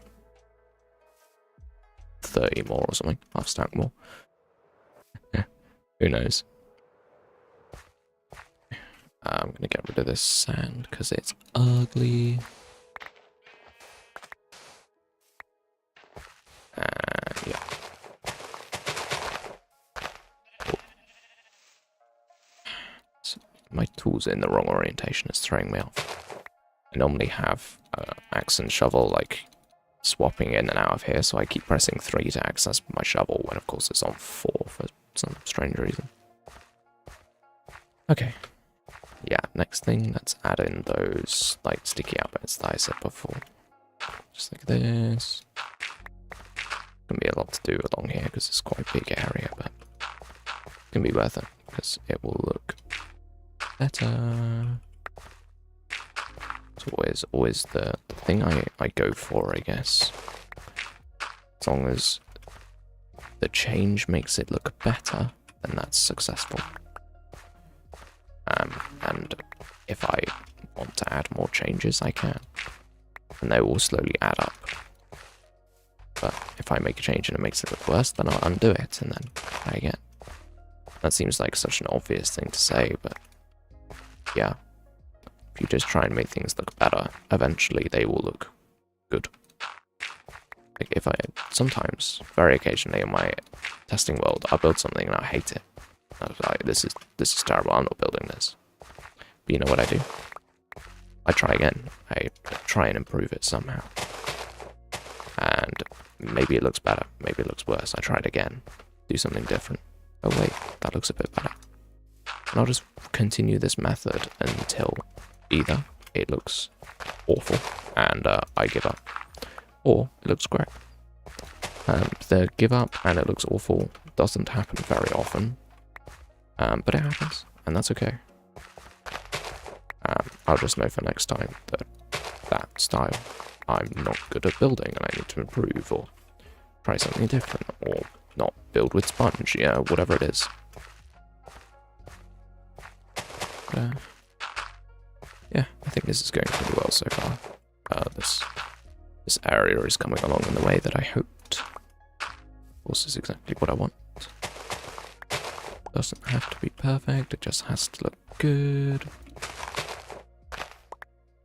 30 more or something. Half stack more. Who knows? I'm gonna get rid of this sand because it's ugly. Yeah. So my tool's in the wrong orientation. It's throwing me off. I normally have axe and shovel like swapping in and out of here, so I keep pressing 3 to access my shovel when of course it's on 4 for some strange reason. Okay. Yeah, next thing, let's add in those like sticky out bits that I said before. Just like this. Gonna be a lot to do along here because it's quite a big area, but it can be worth it because it will look better. It's always the thing I go for, I guess. As long as the change makes it look better, then that's successful. And if I want to add more changes, I can. And they will slowly add up. But if I make a change and it makes it look worse, then I'll undo it and then try again. That seems like such an obvious thing to say, but yeah. If you just try and make things look better, eventually they will look good. Like if I sometimes, very occasionally in my testing world, I'll build something and I'll hate it. I was like, this is terrible, I'm not building this. But you know what I do? I try again. I try and improve it somehow. And maybe it looks better, maybe it looks worse. I try it again, do something different. Oh wait, that looks a bit better. And I'll just continue this method until either it looks awful and I give up, or it looks great. The give up and it looks awful doesn't happen very often, but it happens, and that's okay. I'll just know for next time that that style I'm not good at building and I need to improve, or try something different, or not build with sponge, yeah, whatever it is. Yeah, I think this is going pretty well so far. This area is coming along in the way that I hoped. Of course, is exactly what I want. Doesn't have to be perfect, it just has to look good.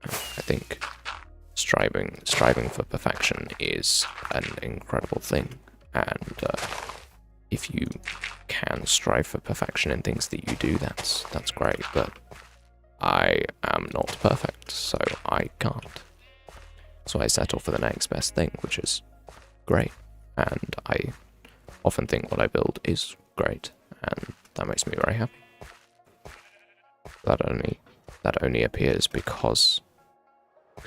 I think striving for perfection is an incredible thing, and if you can strive for perfection in things that you do, that's great, but I am not perfect, so I can't. So I settle for the next best thing, which is great, and I often think what I build is great, and that makes me very happy. That only appears because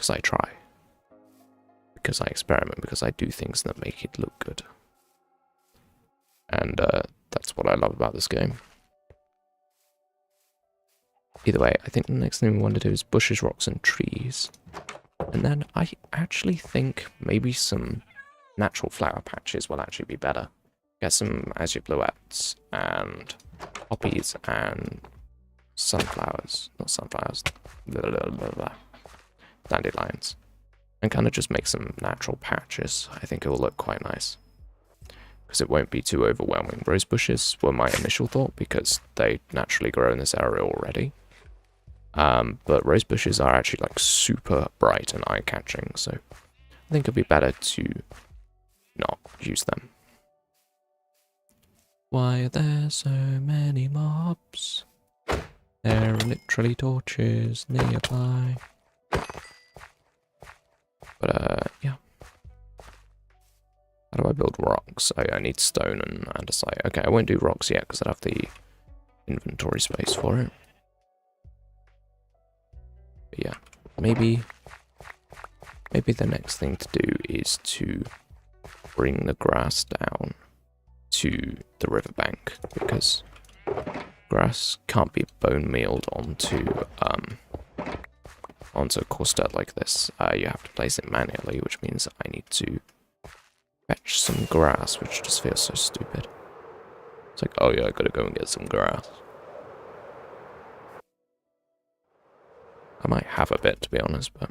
I try, because I experiment, because I do things that make it look good. And that's what I love about this game. Either way, I think the next thing we want to do is bushes, rocks, and trees. And then I actually think maybe some natural flower patches will actually be better. Get some azure bluets and poppies and sunflowers. Not sunflowers. Blah, blah, blah, blah. Dandelions. And kind of just make some natural patches. I think it will look quite nice. Because it won't be too overwhelming. Rose bushes were my initial thought because they naturally grow in this area already. But rose bushes are actually like super bright and eye-catching, so I think it'd be better to not use them. Why are there so many mobs? There are literally torches nearby. But yeah. How do I build rocks? I need stone and andesite. Okay, I won't do rocks yet because I have the inventory space for it. But yeah, maybe the next thing to do is to bring the grass down to the riverbank, because grass can't be bone mealed onto coarse dirt like this. You have to place it manually, which means I need to fetch some grass, which just feels so stupid. It's like, oh yeah, I gotta go and get some grass. I might have a bit, to be honest, but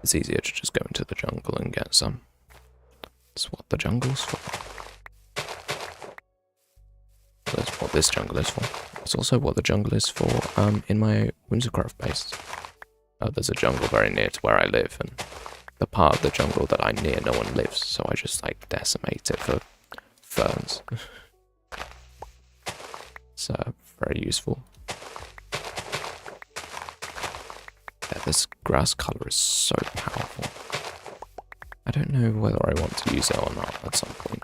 it's easier to just go into the jungle and get some. That's what the jungle's for. That's what this jungle is for. It's also what the jungle is for in my Whimsicraft base. There's a jungle very near to where I live, and the part of the jungle that I'm near, no one lives, so I just like decimate it for ferns. It's very useful. Yeah, there's grass color is so powerful. I don't know whether I want to use it or not at some point.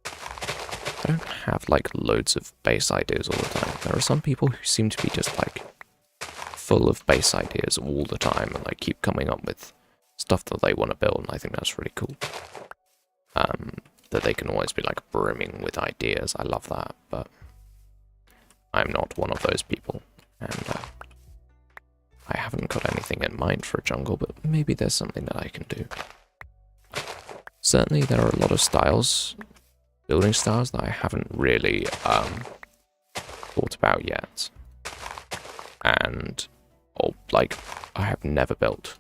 I don't have, like, loads of base ideas all the time. There are some people who seem to be just, like, full of base ideas all the time and, like, keep coming up with stuff that they want to build, and I think that's really cool. That they can always be, like, brimming with ideas. I love that, but I'm not one of those people, and I haven't got anything in mind for a jungle, but maybe there's something that I can do. Certainly there are a lot of styles, building styles, that I haven't really thought about yet. And, like, I have never built,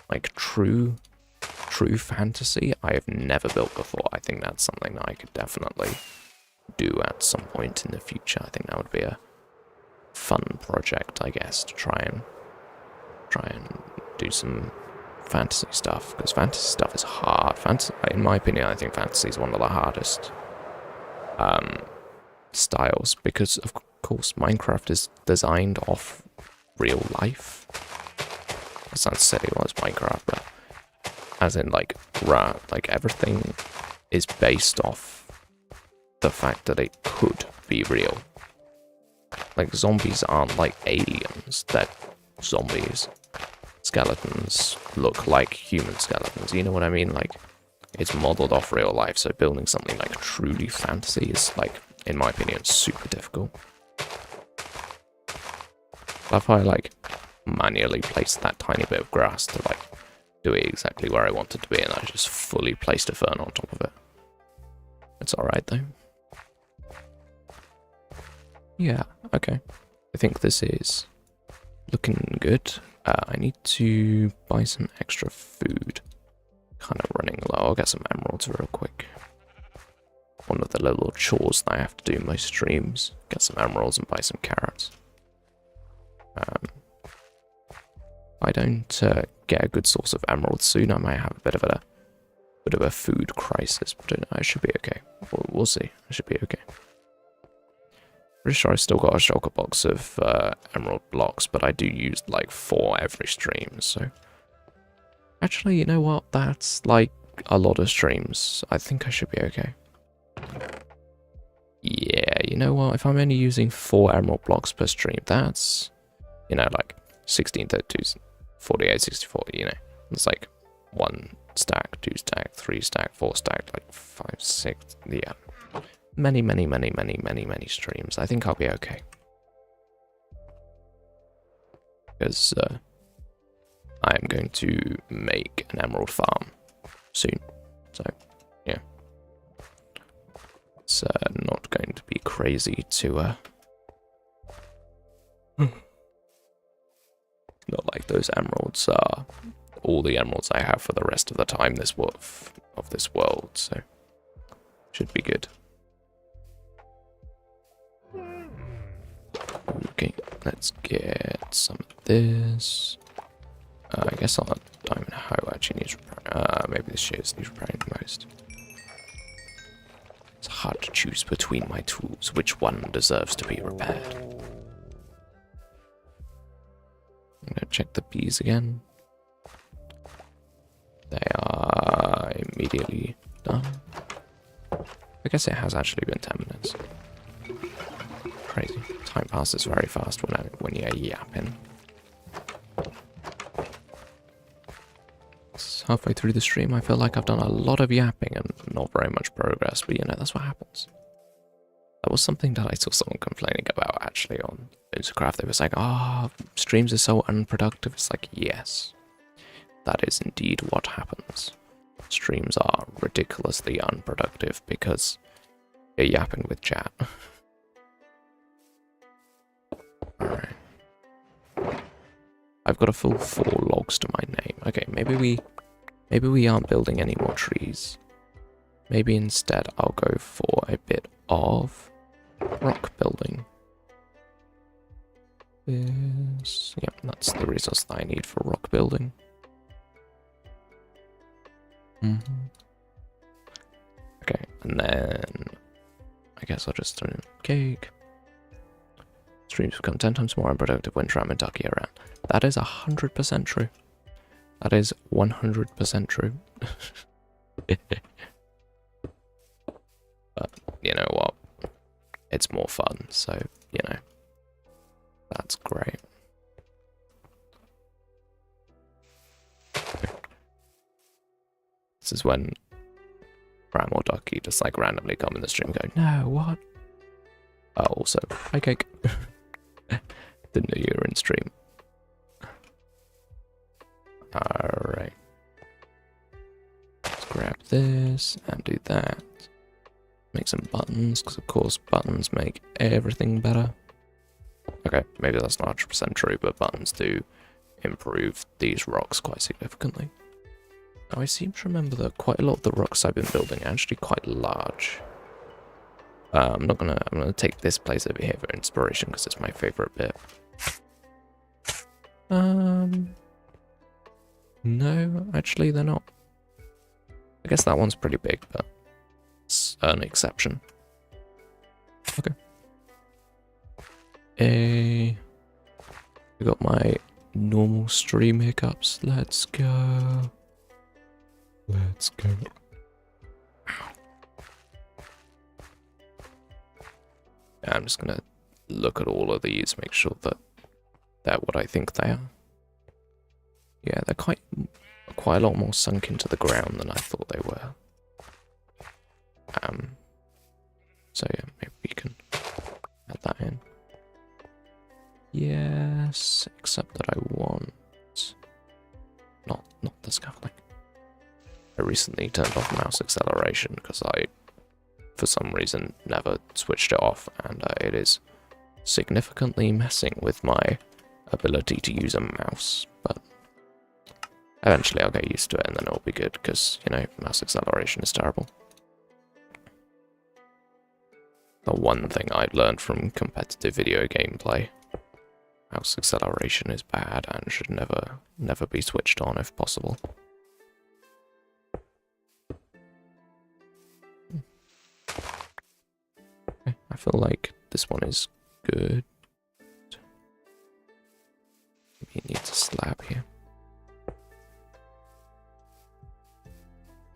like, true fantasy, I have never built before. I think that's something that I could definitely do at some point in the future. I think that would be a fun project, I guess, to try and do some fantasy stuff, because fantasy stuff is hard. In my opinion, I think fantasy is one of the hardest styles, because of course Minecraft is designed off real life. That sounds silly, well, it's Minecraft, but as in, like, everything is based off the fact that it could be real. Like, zombies aren't like aliens, they're zombies. Skeletons look like human skeletons, you know what I mean? Like, it's modeled off real life, so building something like truly fantasy is, like, in my opinion, super difficult. Love how I, like, manually placed that tiny bit of grass to, like, do it exactly where I want it to be, and I just fully placed a fern on top of it. It's alright, though. Yeah, okay. I think this is looking good. I need to buy some extra food. Kind of running low. I'll get some emeralds real quick. One of the little chores that I have to do most streams. Get some emeralds and buy some carrots. If I don't get a good source of emeralds soon, I might have a bit of a food crisis, but I should be okay. We'll see. I should be okay. Pretty sure I still got a shulker box of emerald blocks, but I do use like 4 every stream, so... Actually, you know what? That's like a lot of streams. I think I should be okay. Yeah, you know what? If I'm only using 4 emerald blocks per stream, that's, you know, like 16, 32, 48, 64, you know. It's like 1 stack, 2 stack, 3 stack, 4 stack, like 5, 6, yeah. Many streams. I think I'll be okay. Because I'm going to make an emerald farm soon. So, yeah. It's not going to be crazy to... Not like those emeralds are all the emeralds I have for the rest of the time of this world, so should be good. Okay, let's get some of this. I guess I'll have diamond hoe actually needs repairing. Maybe the shears needs repairing the most. It's hard to choose between my tools. Which one deserves to be repaired? I'm gonna check the bees again. They are immediately done. I guess it has actually been 10 minutes. Crazy. Time passes very fast when you're yapping. It's halfway through the stream, I feel like I've done a lot of yapping and not very much progress, but you know, that's what happens. That was something that I saw someone complaining about actually on Instacraft. They were saying, oh, streams are so unproductive. It's like, yes, that is indeed what happens. Streams are ridiculously unproductive because you're yapping with chat. Alright. I've got a full 4 logs to my name. Okay, maybe we aren't building any more trees. Maybe instead I'll go for a bit of rock building. Yep, that's the resource that I need for rock building. Okay, and then I guess I'll just throw in cake. Streams become 10 times more unproductive when Tram and Ducky are around. That is 100% true. That is 100% true. But you know what? It's more fun, so, you know, that's great. This is when Ram or Ducky just like randomly come in the stream and go, no, what? Oh, also, hi Cake. Didn't know you were in stream. Alright. Let's grab this and do that. Make some buttons, because of course buttons make everything better. Okay, maybe that's not 100% true, but buttons do improve these rocks quite significantly. Now I seem to remember that quite a lot of the rocks I've been building are actually quite large. I'm gonna take this place over here for inspiration because it's my favorite bit. No, actually they're not. I guess that one's pretty big, but it's an exception. Okay. I got my normal stream hiccups. Let's go. Let's go. I'm just gonna look at all of these, make sure that they're what I think they are. Yeah, they're quite a lot more sunk into the ground than I thought they were. So yeah, maybe we can add that in. Yes, except that I want not the scaffolding. I recently turned off mouse acceleration because I, for some reason, never switched it off, and it is significantly messing with my ability to use a mouse, but eventually I'll get used to it and then it'll be good, because, you know, mouse acceleration is terrible. The one thing I've learned from competitive video gameplay, mouse acceleration is bad and should never be switched on if possible. Okay, I feel like this one is good. Maybe it needs a slab here.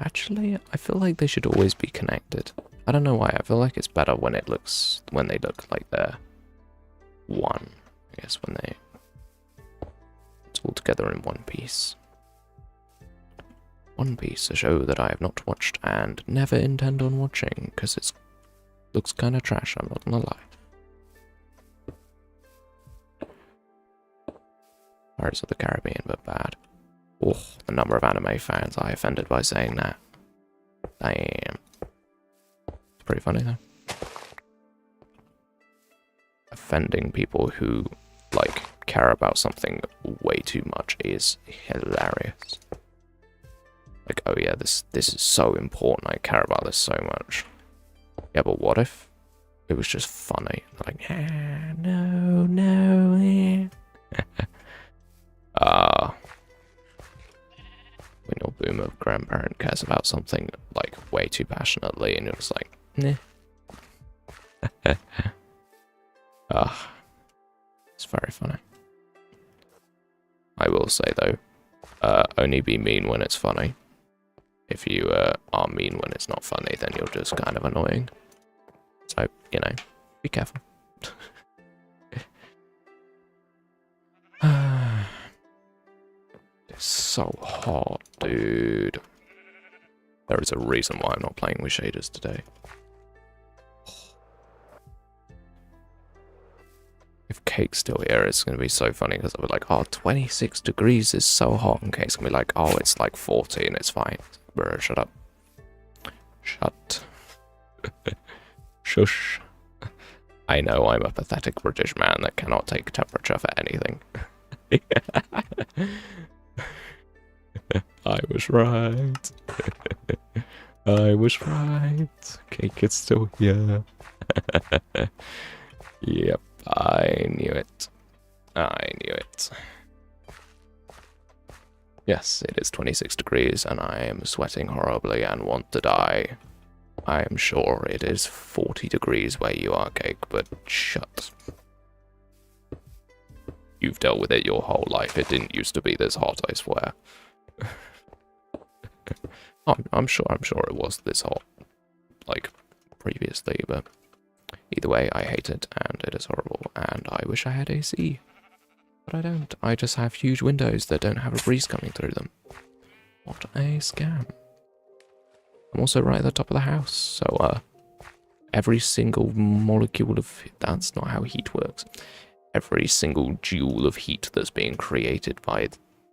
Actually, I feel like they should always be connected. I don't know why, I feel like it's better when they look like they're one. I guess when it's all together in one piece. One Piece, a show that I have not watched and never intend on watching, because it looks kind of trash, I'm not gonna lie. Pirates of the Caribbean, but bad. Oh, the number of anime fans I offended by saying that. Damn. It's pretty funny though. Offending people who, like, care about something way too much is hilarious. Like, oh yeah, this is so important, I care about this so much. Yeah, but what if it was just funny? Like, ah, no, when your boomer grandparent cares about something, like, way too passionately, and you're just like, nah. It's very funny. I will say, though, only be mean when it's funny. If you are mean when it's not funny, then you're just kind of annoying. So, you know, be careful. It's so hot, dude. There is a reason why I'm not playing with shaders today. If Cake's still here, it's going to be so funny because I'll be like, oh, 26 degrees is so hot. And Cake's going to be like, oh, it's like 40 and it's fine. Bro, shut up. Shut. Shush. I know I'm a pathetic British man that cannot take temperature for anything. I was right. I was right. Cake is still here. Yep, I knew it. I knew it. Yes, it is 26 degrees and I am sweating horribly and want to die. I am sure it is 40 degrees where you are, Cake, but shut. You've dealt with it your whole life. It didn't used to be this hot, I swear. I'm sure it was this hot, like, previously, but either way, I hate it, and it is horrible, and I wish I had AC. But I don't. I just have huge windows that don't have a breeze coming through them. What a scam. I'm also right at the top of the house, so, every single molecule of... That's not how heat works. Every single joule of heat that's being created by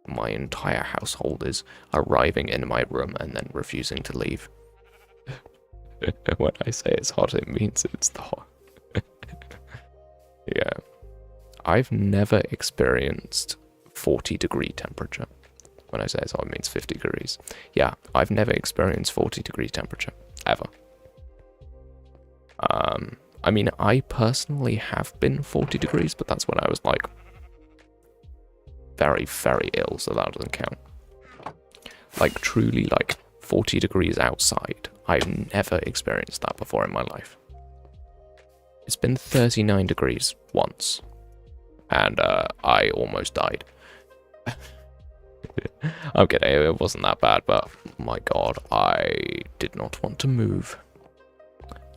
my entire household is arriving in my room and then refusing to leave. When I say it's hot, it means it's hot. Yeah. I've never experienced 40-degree temperature. When I say it's hot, it means 50 degrees. Yeah, I've never experienced 40-degree temperature. Ever. I mean, I personally have been 40 degrees, but that's when I was, like, very, very ill, so that doesn't count. Like, truly, like, 40 degrees outside. I've never experienced that before in my life. It's been 39 degrees once, and I almost died. I'm kidding, it wasn't that bad, but my god, I did not want to move.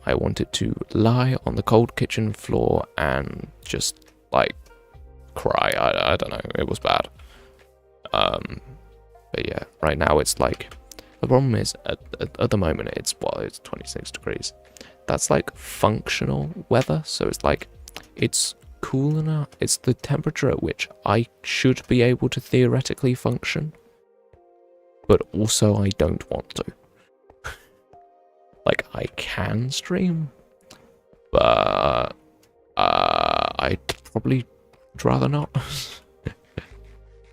I wanted to lie on the cold kitchen floor and just, like, cry. I don't know, it was bad. But yeah, right now it's like, the problem is, at the moment, it's 26 degrees. That's like functional weather, so it's like, it's cool enough, it's the temperature at which I should be able to theoretically function, but also I don't want to. Like, I can stream, but I'd probably rather not.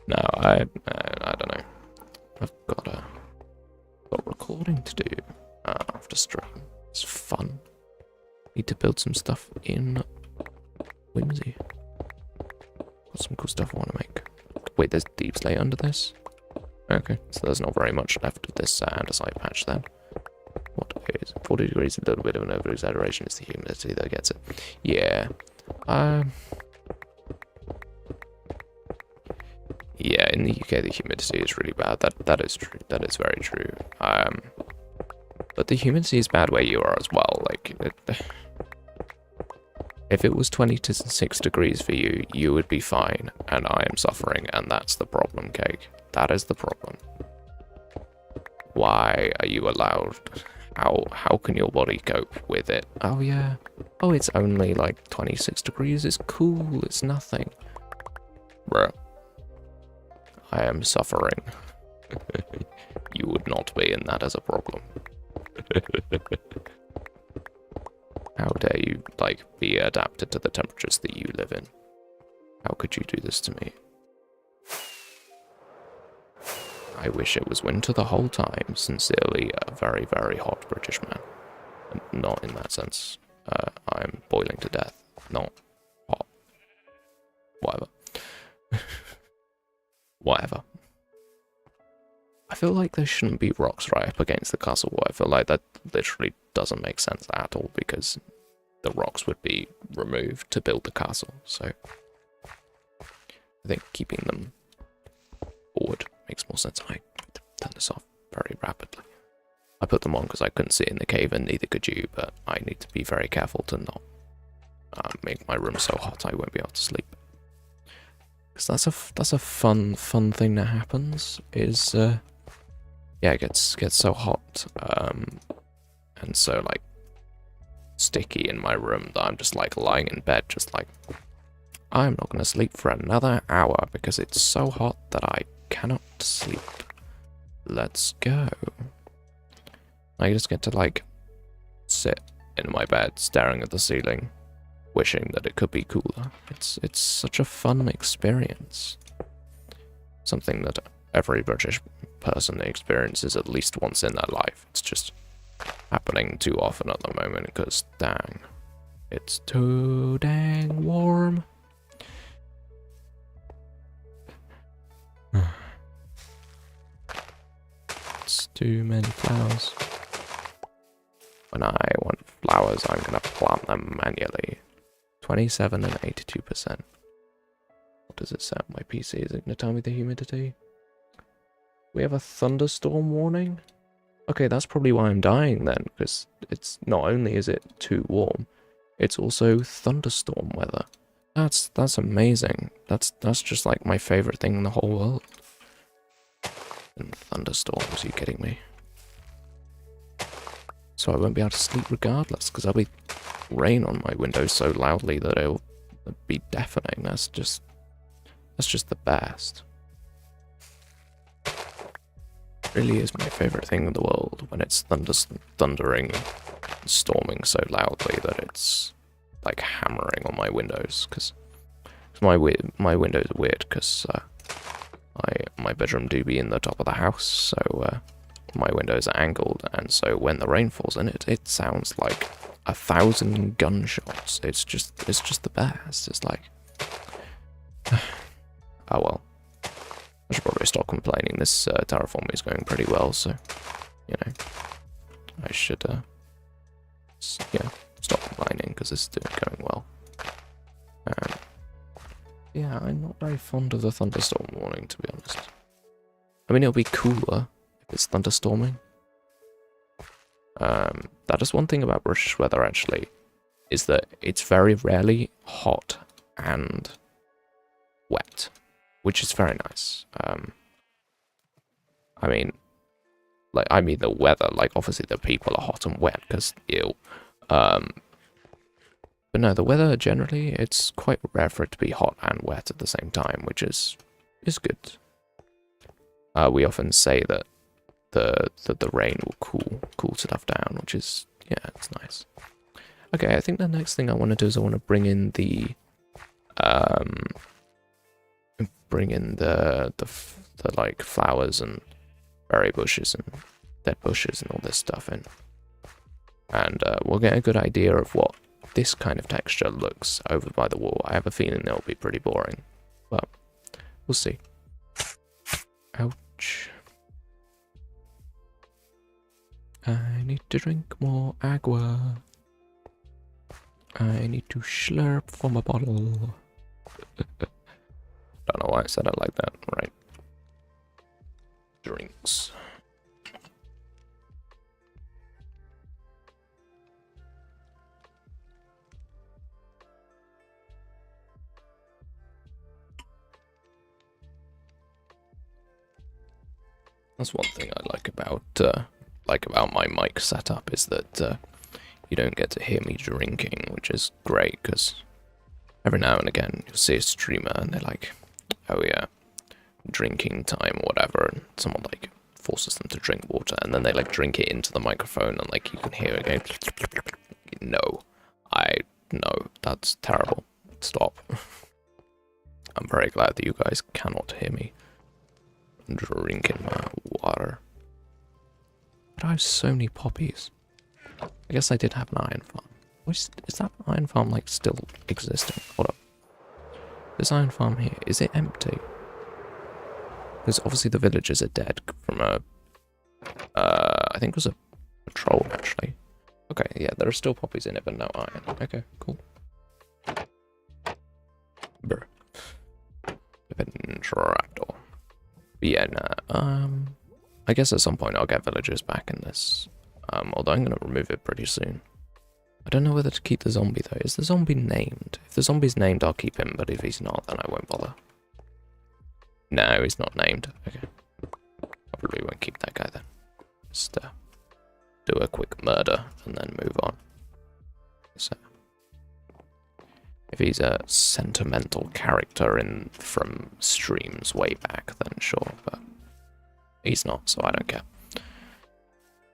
No, I don't know. I've got recording to do after stream. It's fun. Need to build some stuff in Whimsy. Got some cool stuff I want to make. Wait, there's deep slate under this? Okay, so there's not very much left of this andesite patch then. What is 40 degrees? A little bit of an over-exaggeration. It's the humidity that gets it. Yeah. Yeah, in the UK the humidity is really bad. That is true. That is very true. But the humidity is bad where you are as well. Like, if it was 26 degrees for you, you would be fine, and I am suffering, and that's the problem, Cake. That is the problem. Why are you allowed? How can your body cope with it? Oh yeah. Oh, it's only like 26 degrees. It's cool. It's nothing. Bruh. I am suffering. You would not be, and that is a problem. How dare you, like, be adapted to the temperatures that you live in? How could you do this to me? I wish it was winter the whole time. Sincerely, a very, very hot British man. Not in that sense. I'm boiling to death. Not hot. Whatever. Whatever. I feel like there shouldn't be rocks right up against the castle wall. I feel like that literally doesn't make sense at all, because the rocks would be removed to build the castle. So I think keeping them forward makes more sense. I turn this off very rapidly. I put them on because I couldn't see in the cave, and neither could you, but I need to be very careful to not make my room so hot I won't be able to sleep. Because that's a fun thing that happens, is yeah, it gets so hot, and so, like, sticky in my room that I'm just, like, lying in bed, just like, I'm not going to sleep for another hour because it's so hot that I cannot sleep. Let's go. I just get to, like, sit in my bed staring at the ceiling, wishing that it could be cooler. It's such a fun experience. Something that every British person experiences at least once in their life. It's just happening too often at the moment because, dang, it's too dang warm. It's too many flowers. When I want flowers, I'm gonna plant them manually. 27 and 82%. What does it say on my PC? Is it gonna tell me the humidity? We have a thunderstorm warning? Okay, that's probably why I'm dying then, because it's not only is it too warm, it's also thunderstorm weather. That's amazing. That's just like my favorite thing in the whole world. And thunderstorms, are you kidding me? So I won't be able to sleep regardless, because there'll be rain on my window so loudly that it'll be deafening. That's just the best. Really is my favorite thing in the world when it's thundering and storming so loudly that it's like hammering on my windows, because my windows are weird because my bedroom do be in the top of the house, so my windows are angled, and so when the rain falls in it, it sounds like 1,000 gunshots. It's just the best. It's like, oh well. I should probably stop complaining. This terraforming is going pretty well, so you know, I should stop complaining because it's going well. Yeah, I'm not very fond of the thunderstorm warning, to be honest. I mean, it'll be cooler if it's thunderstorming. That is one thing about British weather, actually, is that it's very rarely hot and wet, which is very nice. I mean the weather, like, obviously the people are hot and wet, because, ew. But no, the weather, generally, it's quite rare for it to be hot and wet at the same time, which is good. We often say that the rain will cool stuff down, which is, yeah, it's nice. Okay, I think the next thing I want to do is I want to bring in the like flowers and berry bushes and dead bushes and all this stuff in, and we'll get a good idea of what this kind of texture looks over by the wall. I have a feeling it'll be pretty boring, but we'll see. Ouch. I need to drink more agua. I need to slurp from a bottle. Don't know why I said it like that. Right. Drinks. That's one thing I like about my mic setup, is that you don't get to hear me drinking, which is great, because every now and again you'll see a streamer and they're like, oh yeah, drinking time or whatever, and someone like forces them to drink water, and then they like drink it into the microphone, and like you can hear it going. No, that's terrible. Stop. I'm very glad that you guys cannot hear me drinking my water. But I have so many poppies. I guess I did have an iron farm. Is that iron farm like still existing? Hold up. This iron farm here, is it empty? Because obviously the villagers are dead from I think it was a troll, actually. Okay, yeah, there are still poppies in it, but no iron. Okay, cool. Brr. Trapdoor. But yeah, nah, I guess at some point I'll get villagers back in this. Although I'm going to remove it pretty soon. I don't know whether to keep the zombie, though. Is the zombie named? If the zombie's named, I'll keep him, but if he's not, then I won't bother. No, he's not named. Okay. Probably won't keep that guy then. Just do a quick murder and then move on. So, if he's a sentimental character from streams way back, then sure, but he's not, so I don't care.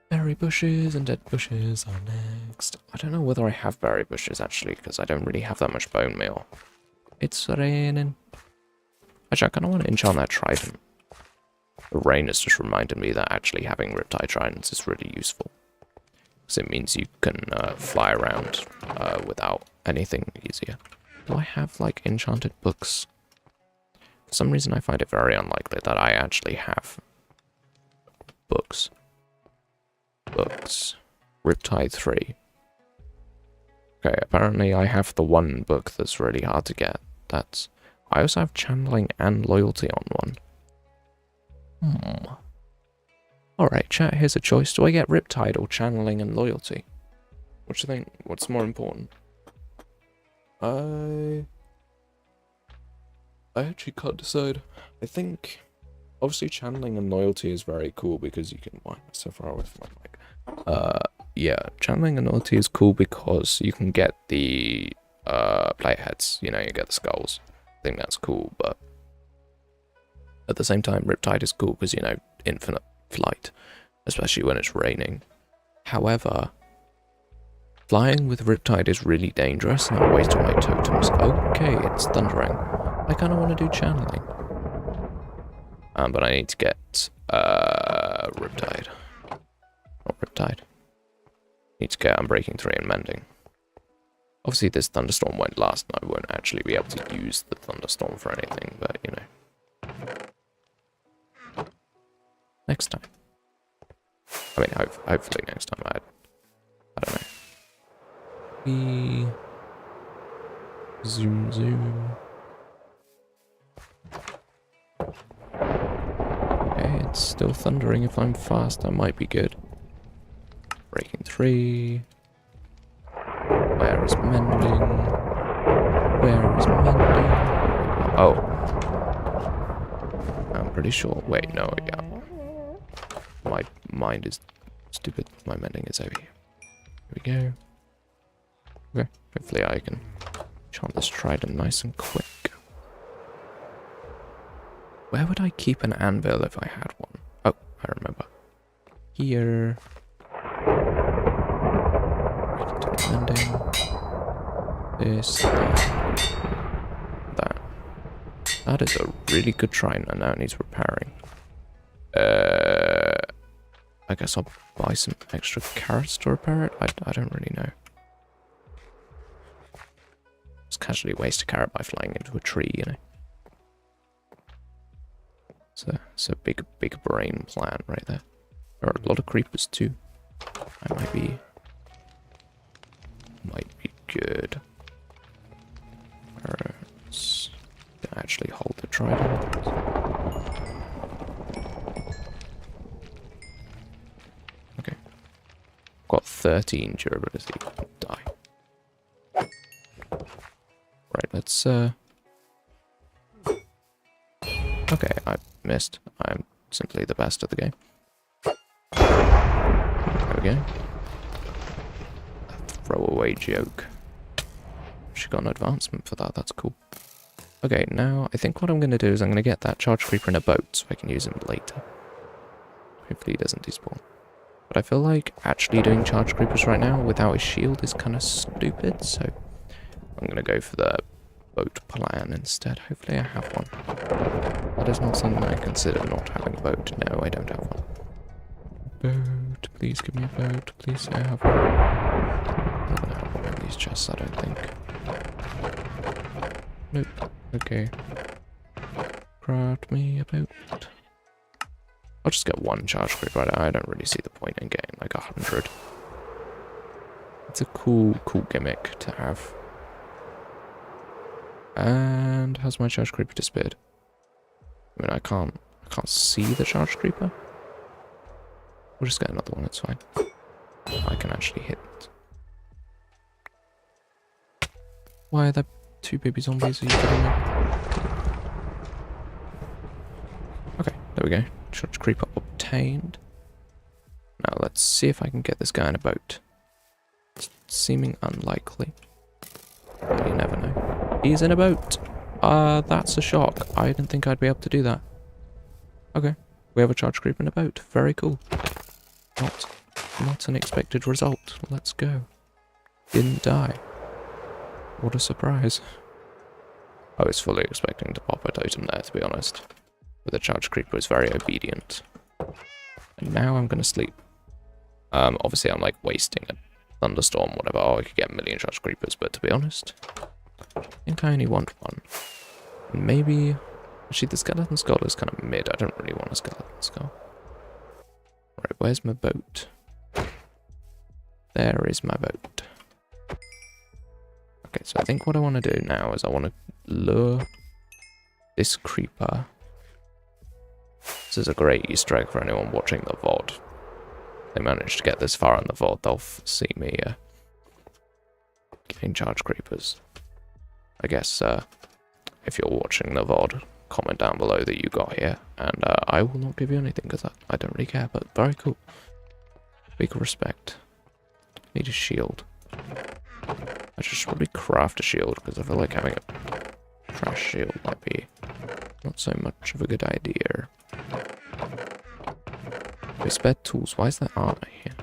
Berry bushes and dead bushes are next. I don't know whether I have berry bushes, actually, because I don't really have that much bone meal. It's raining. Actually, I kind of want to enchant that trident. The rain has just reminded me that actually having riptide tridents is really useful. Because it means you can fly around without anything easier. Do I have, like, enchanted books? For some reason, I find it very unlikely that I actually have books. Books. Riptide 3. Okay, apparently I have the one book that's really hard to get. I also have channeling and loyalty on one. Alright, chat, here's a choice. Do I get Riptide or Channeling and Loyalty? What do you think? What's more important? I actually can't decide. I think, obviously, Channeling and Loyalty is very cool because you can... Why am I so far away from my mic? Yeah, Channeling and Loyalty is cool because you can get the player heads. You know, you get the skulls. I think that's cool, but at the same time, Riptide is cool because, you know, infinite flight, especially when it's raining. However, flying with Riptide is really dangerous, and I'm wasting my totems. Okay, it's thundering. I kind of want to do channeling. But I need to get Riptide. Not Riptide. Need to get Unbreaking 3 and Mending. Obviously, this thunderstorm won't last, and I won't actually be able to use the thunderstorm for anything, but, you know. Next time. I mean, hopefully next time. I don't know. Zoom. Okay, it's still thundering. If I'm fast, that might be good. Breaking 3. Where is Mending? Where is Mending? Oh. I'm pretty sure. Wait, no, yeah. My mind is stupid. My Mending is over here. Here we go. Okay, hopefully I can chant this trident nice and quick. Where would I keep an anvil if I had one? Oh, I remember. Here. Mending. This, that. That is a really good trident, and now it needs repairing. I guess I'll buy some extra carrots to repair it. I don't really know. Just casually waste a carrot by flying into a tree, you know. It's a big brain plan right there. There are a lot of creepers too. I might be good. Carrots. Can actually hold the trident. Okay. Got 13 durability. Die. Right, let's okay, I missed. I'm simply the best at the game. There we go. A throwaway joke. She got an advancement for that, that's cool. Okay, now I think what I'm going to do is I'm going to get that charge creeper in a boat so I can use him later. Hopefully he doesn't despawn. But I feel like actually doing charge creepers right now without a shield is kind of stupid, so I'm going to go for the boat plan instead. Hopefully I have one. That is not something I consider not having a boat. No, I don't have one. Boat, please give me a boat. Please say I have one. I'm not going to have one of these chests, I don't think. Nope. Okay. Craft me a boat. I'll just get one charge creeper. I don't really see the point in getting like 100. It's a cool gimmick to have. And has my charge creeper disappeared? I mean, I can't see the charge creeper. We'll just get another one, it's fine. I can actually hit. Why are there 2 baby zombies? Are you kidding me? Okay, there we go. Charge creeper obtained. Now let's see if I can get this guy in a boat. It's seeming unlikely. But you never know. He's in a boat. That's a shock. I didn't think I'd be able to do that. Okay, we have a charge creeper in a boat. Very cool. Not an expected result. Let's go. Didn't die. What a surprise. I was fully expecting to pop a totem there, to be honest. But the charge creeper is very obedient. And now I'm gonna sleep. Obviously I'm like wasting a thunderstorm, whatever. Oh, I could get a million charge creepers, but to be honest, I think I only want one. And maybe... Actually, the skeleton skull is kind of mid. I don't really want a skeleton skull. Right, where's my boat? There is my boat. Okay, so I think what I want to do now is I want to lure this creeper This is a great Easter egg for anyone watching the VOD. If they managed to get this far in the VOD, they'll see me giving charge creepers. I guess if you're watching the VOD, comment down below that you got here, and I will not give you anything because I don't really care, but very cool. Big respect. Need a shield. I should probably craft a shield because I feel like having a trash shield might be not so much of a good idea. Okay, spare tools. Why is there armor here?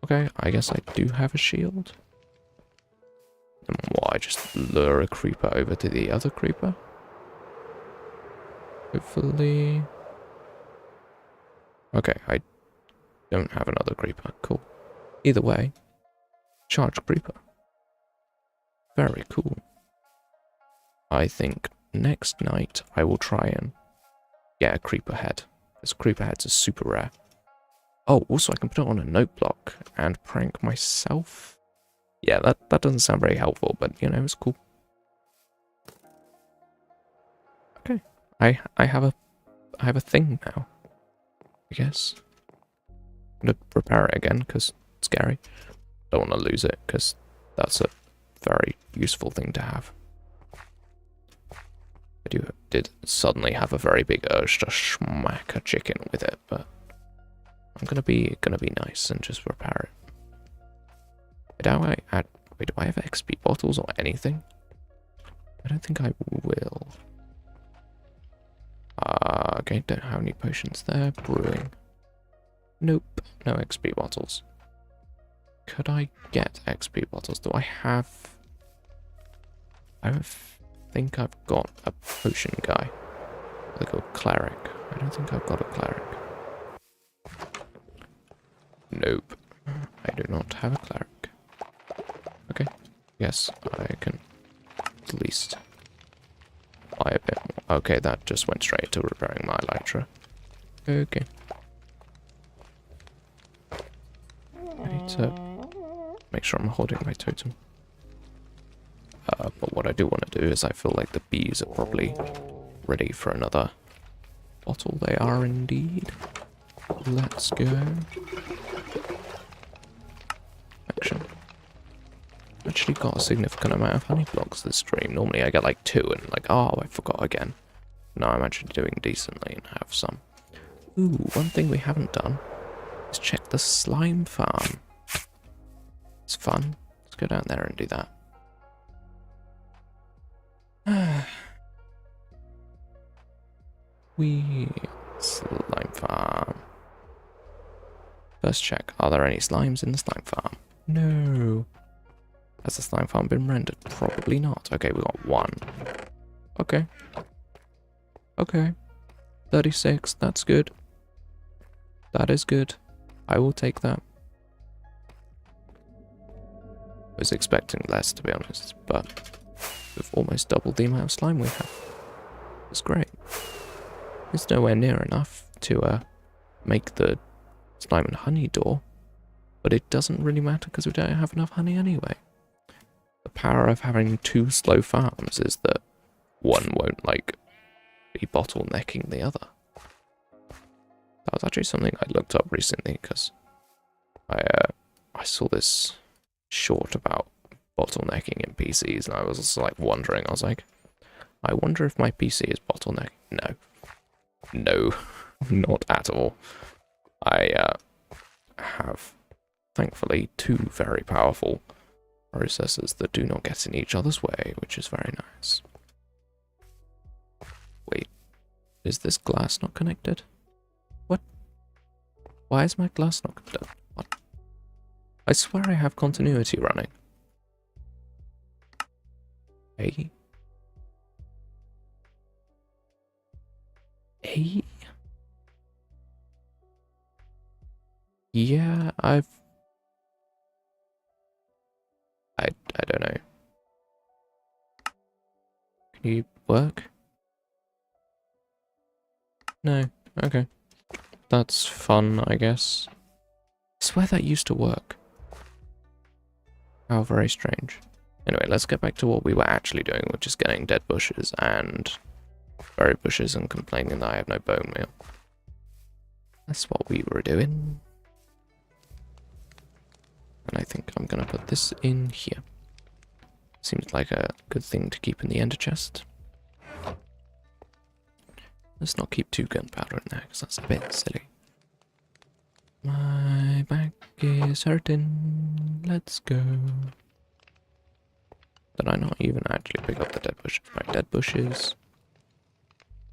Okay, I guess I do have a shield. Then what, I just lure a creeper over to the other creeper? Hopefully... Okay, I don't have another creeper. Cool. Either way, charge creeper. Very cool. I think next night I will try and get a creeper head. Because creeper heads are super rare. Oh, also I can put it on a note block and prank myself. Yeah, that doesn't sound very helpful, but you know, it's cool. Okay, I have a thing now. I guess. I'm gonna repair it again because it's scary. Don't want to lose it because that's a very useful thing to have. I did suddenly have a very big urge to smack a chicken with it, but I'm gonna be nice and just repair it. Do I have XP bottles or anything? I don't think I will. Okay, don't have any potions there. Brewing. Nope, no XP bottles. Could I get XP bottles? Do I have... I don't think I've got a potion guy. Like a cleric. I don't think I've got a cleric. Nope. I do not have a cleric. Okay. Yes, I can at least buy a bit more. Okay, that just went straight to repairing my elytra. Okay. I need to make sure I'm holding my totem. But what I do want to do is I feel like the bees are probably ready for another bottle. They are indeed. Let's go. Action. Actually got a significant amount of honey blocks this stream. Normally I get like 2 and like, oh, I forgot again. No, I'm actually doing decently and have some. Ooh, one thing we haven't done is check the slime farm. It's fun. Let's go down there and do that. Slime farm. First check, are there any slimes in the slime farm? No. Has the slime farm been rendered? Probably not. Okay, we got 1. Okay. Okay. 36, that's good. That is good. I will take that. I was expecting less, to be honest, but we've almost doubled the amount of slime we have. It's great. It's nowhere near enough to make the slime and honey door, but it doesn't really matter because we don't have enough honey anyway. The power of having 2 slow farms is that one won't, like, be bottlenecking the other. That was actually something I looked up recently because I saw this short about bottlenecking in PCs and I was just like wondering, I was like, I wonder if my PC is bottlenecking. No. No, not at all. I have, thankfully, 2 very powerful processors that do not get in each other's way, which is very nice. Wait, is this glass not connected? What? Why is my glass not connected? What? I swear I have continuity running. Hey? Hey? Yeah, I don't know. Can you work? No. Okay. That's fun, I guess. I swear that used to work. How very strange. Anyway, let's get back to what we were actually doing, which is getting dead bushes and berry bushes and complaining that I have no bone meal. That's what we were doing. And I think I'm gonna put this in here. Seems like a good thing to keep in the ender chest. Let's not keep 2 gunpowder in there, because that's a bit silly. My back is hurting. Let's go. Did I not even actually pick up the dead bushes? Right, dead bushes.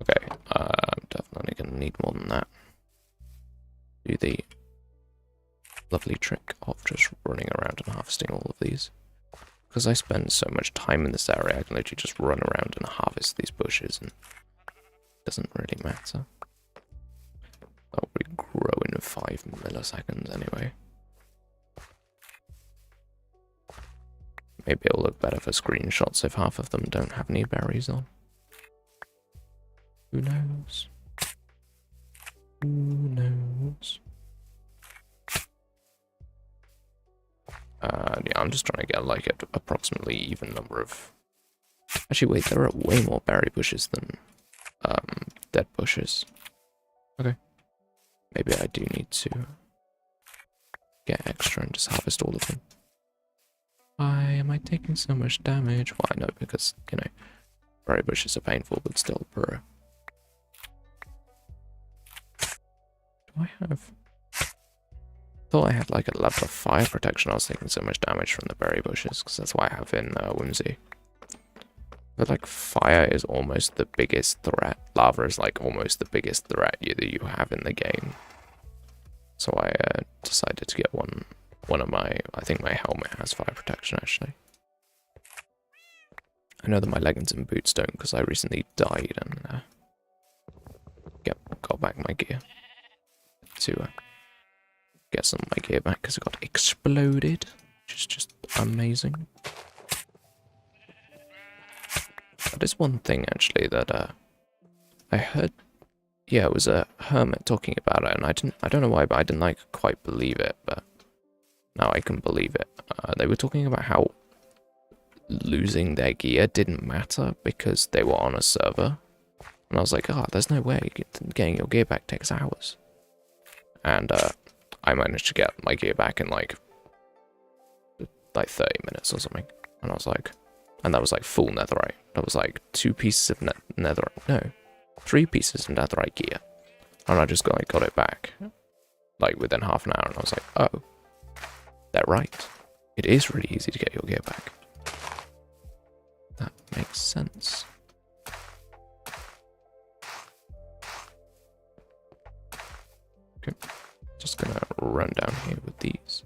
Okay, I'm definitely going to need more than that. Do the lovely trick of just running around and harvesting all of these. Because I spend so much time in this area, I can literally just run around and harvest these bushes, and it doesn't really matter. They'll regrow in 5 milliseconds anyway. Maybe it'll look better for screenshots if half of them don't have any berries on. Who knows? Who knows? Yeah, I'm just trying to get like an approximately even number of... Actually, wait, there are way more berry bushes than dead bushes. Okay. Maybe I do need to get extra and just harvest all of them. Why am I taking so much damage? Well, I know, because, you know, berry bushes are painful, but still, bro. Do I have... I thought I had like a level of fire protection. I was taking so much damage from the berry bushes, because that's what I have in Whimsy. But like fire is almost the biggest threat. Lava is like almost the biggest threat that you have in the game. So I decided to get one of my... I think my helmet has fire protection actually. I know that my leggings and boots don't, because I recently died and got back my gear to get some of my gear back because it got exploded, which is just amazing. That is one thing actually that I heard. Yeah, it was a hermit talking about it, and I don't know why, but I didn't like quite believe it, but now I can believe it. They were talking about how losing their gear didn't matter because they were on a server, and I was like, there's no way getting your gear back takes hours. And I managed to get my gear back in like 30 minutes or something, and I was like, and that was like full netherite. That was like 2 pieces of netherite, no, 3 pieces of netherite gear, and I just got it back like within half an hour, and I was like, oh, they're right. It is really easy to get your gear back. That makes sense. Okay, just gonna run down here with these.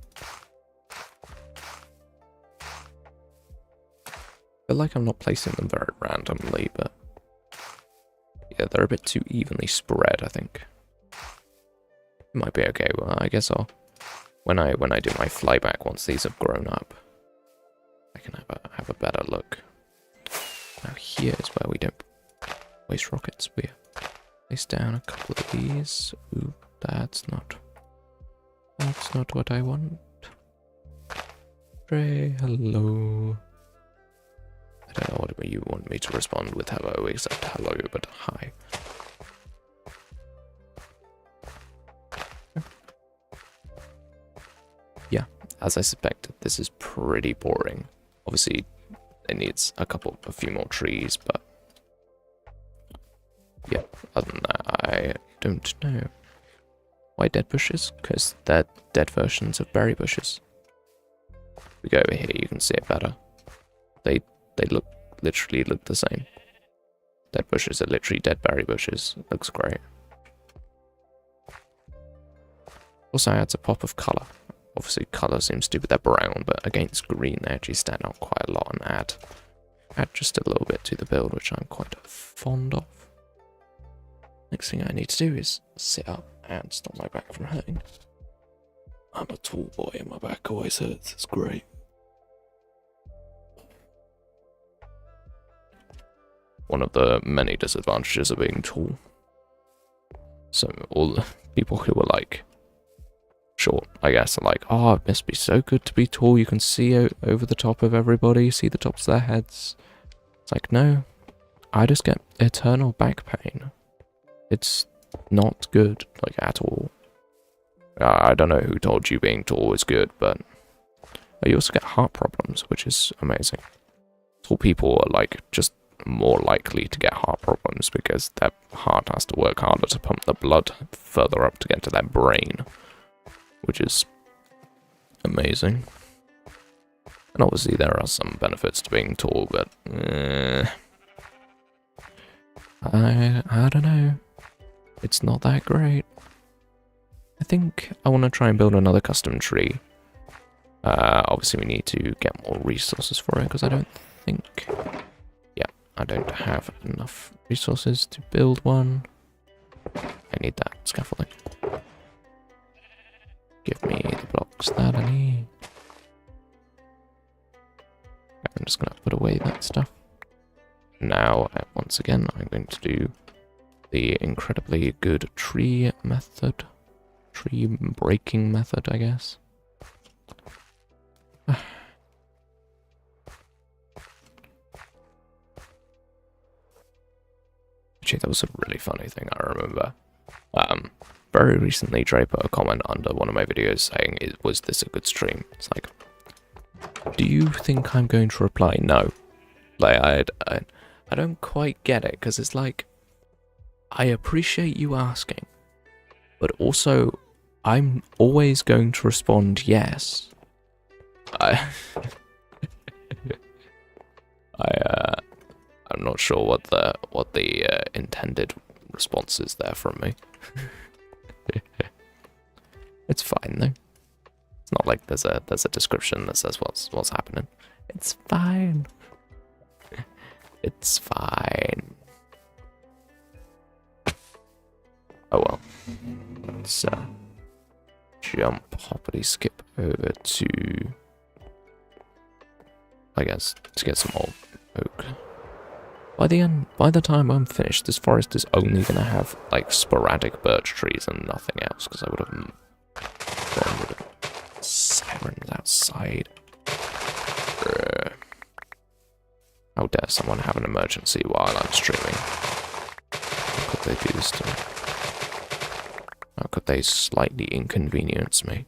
I feel like I'm not placing them very randomly, but yeah, they're a bit too evenly spread, I think. It might be okay. Well, I guess I'll when I do my flyback once these have grown up, I can have a better look. Now here is where we don't waste rockets. We place down a couple of these. Ooh, that's not what I want. Say hello. I don't know what you want me to respond with hello, except hello, but hi. Yeah, as I suspected, this is pretty boring. Obviously, it needs a few more trees, but yeah, other than that, I don't know. Why dead bushes? Because they're dead versions of berry bushes. If we go over here, you can see it better. They literally look the same. Dead bushes are literally dead berry bushes. Looks great. Also adds a pop of colour. Obviously colour seems stupid, they're brown, but against green they actually stand out quite a lot and add just a little bit to the build, which I'm quite fond of. Next thing I need to do is sit up and stop my back from hurting. I'm a tall boy and my back always hurts, it's great. One of the many disadvantages of being tall. So all the people who are like short, I guess, are like, oh, it must be so good to be tall, you can see over the top of everybody, see the tops of their heads. It's like, no, I just get eternal back pain. It's not good, like, at all. I don't know who told you being tall is good, but you also get heart problems, which is amazing. Tall people are, like, just more likely to get heart problems because their heart has to work harder to pump the blood further up to get to their brain, which is amazing. And obviously there are some benefits to being tall, but I don't know. It's not that great. I think I want to try and build another custom tree. Obviously we need to get more resources for it, because I don't think... Yeah, I don't have enough resources to build one. I need that scaffolding. Give me the blocks that I need. I'm just going to put away that stuff. Now, once again, I'm going to do the incredibly good tree method. Tree breaking method, I guess. Actually, that was a really funny thing I remember. Very recently, Dre put a comment under one of my videos saying, was this a good stream? It's like, do you think I'm going to reply no? Like, I don't quite get it, because it's like, I appreciate you asking, but also, I'm always going to respond yes. I'm not sure what the intended response is there from me. It's fine though. It's not like there's a description that says what's happening. It's fine. It's fine. Oh well. Let's hoppity skip over to, I guess, to get some old oak. By the time I'm finished, this forest is only gonna have like sporadic birch trees and nothing else, because I would have gone with it. Sirens outside. How dare someone have an emergency while I'm streaming? How could they do this to me? How could they slightly inconvenience me?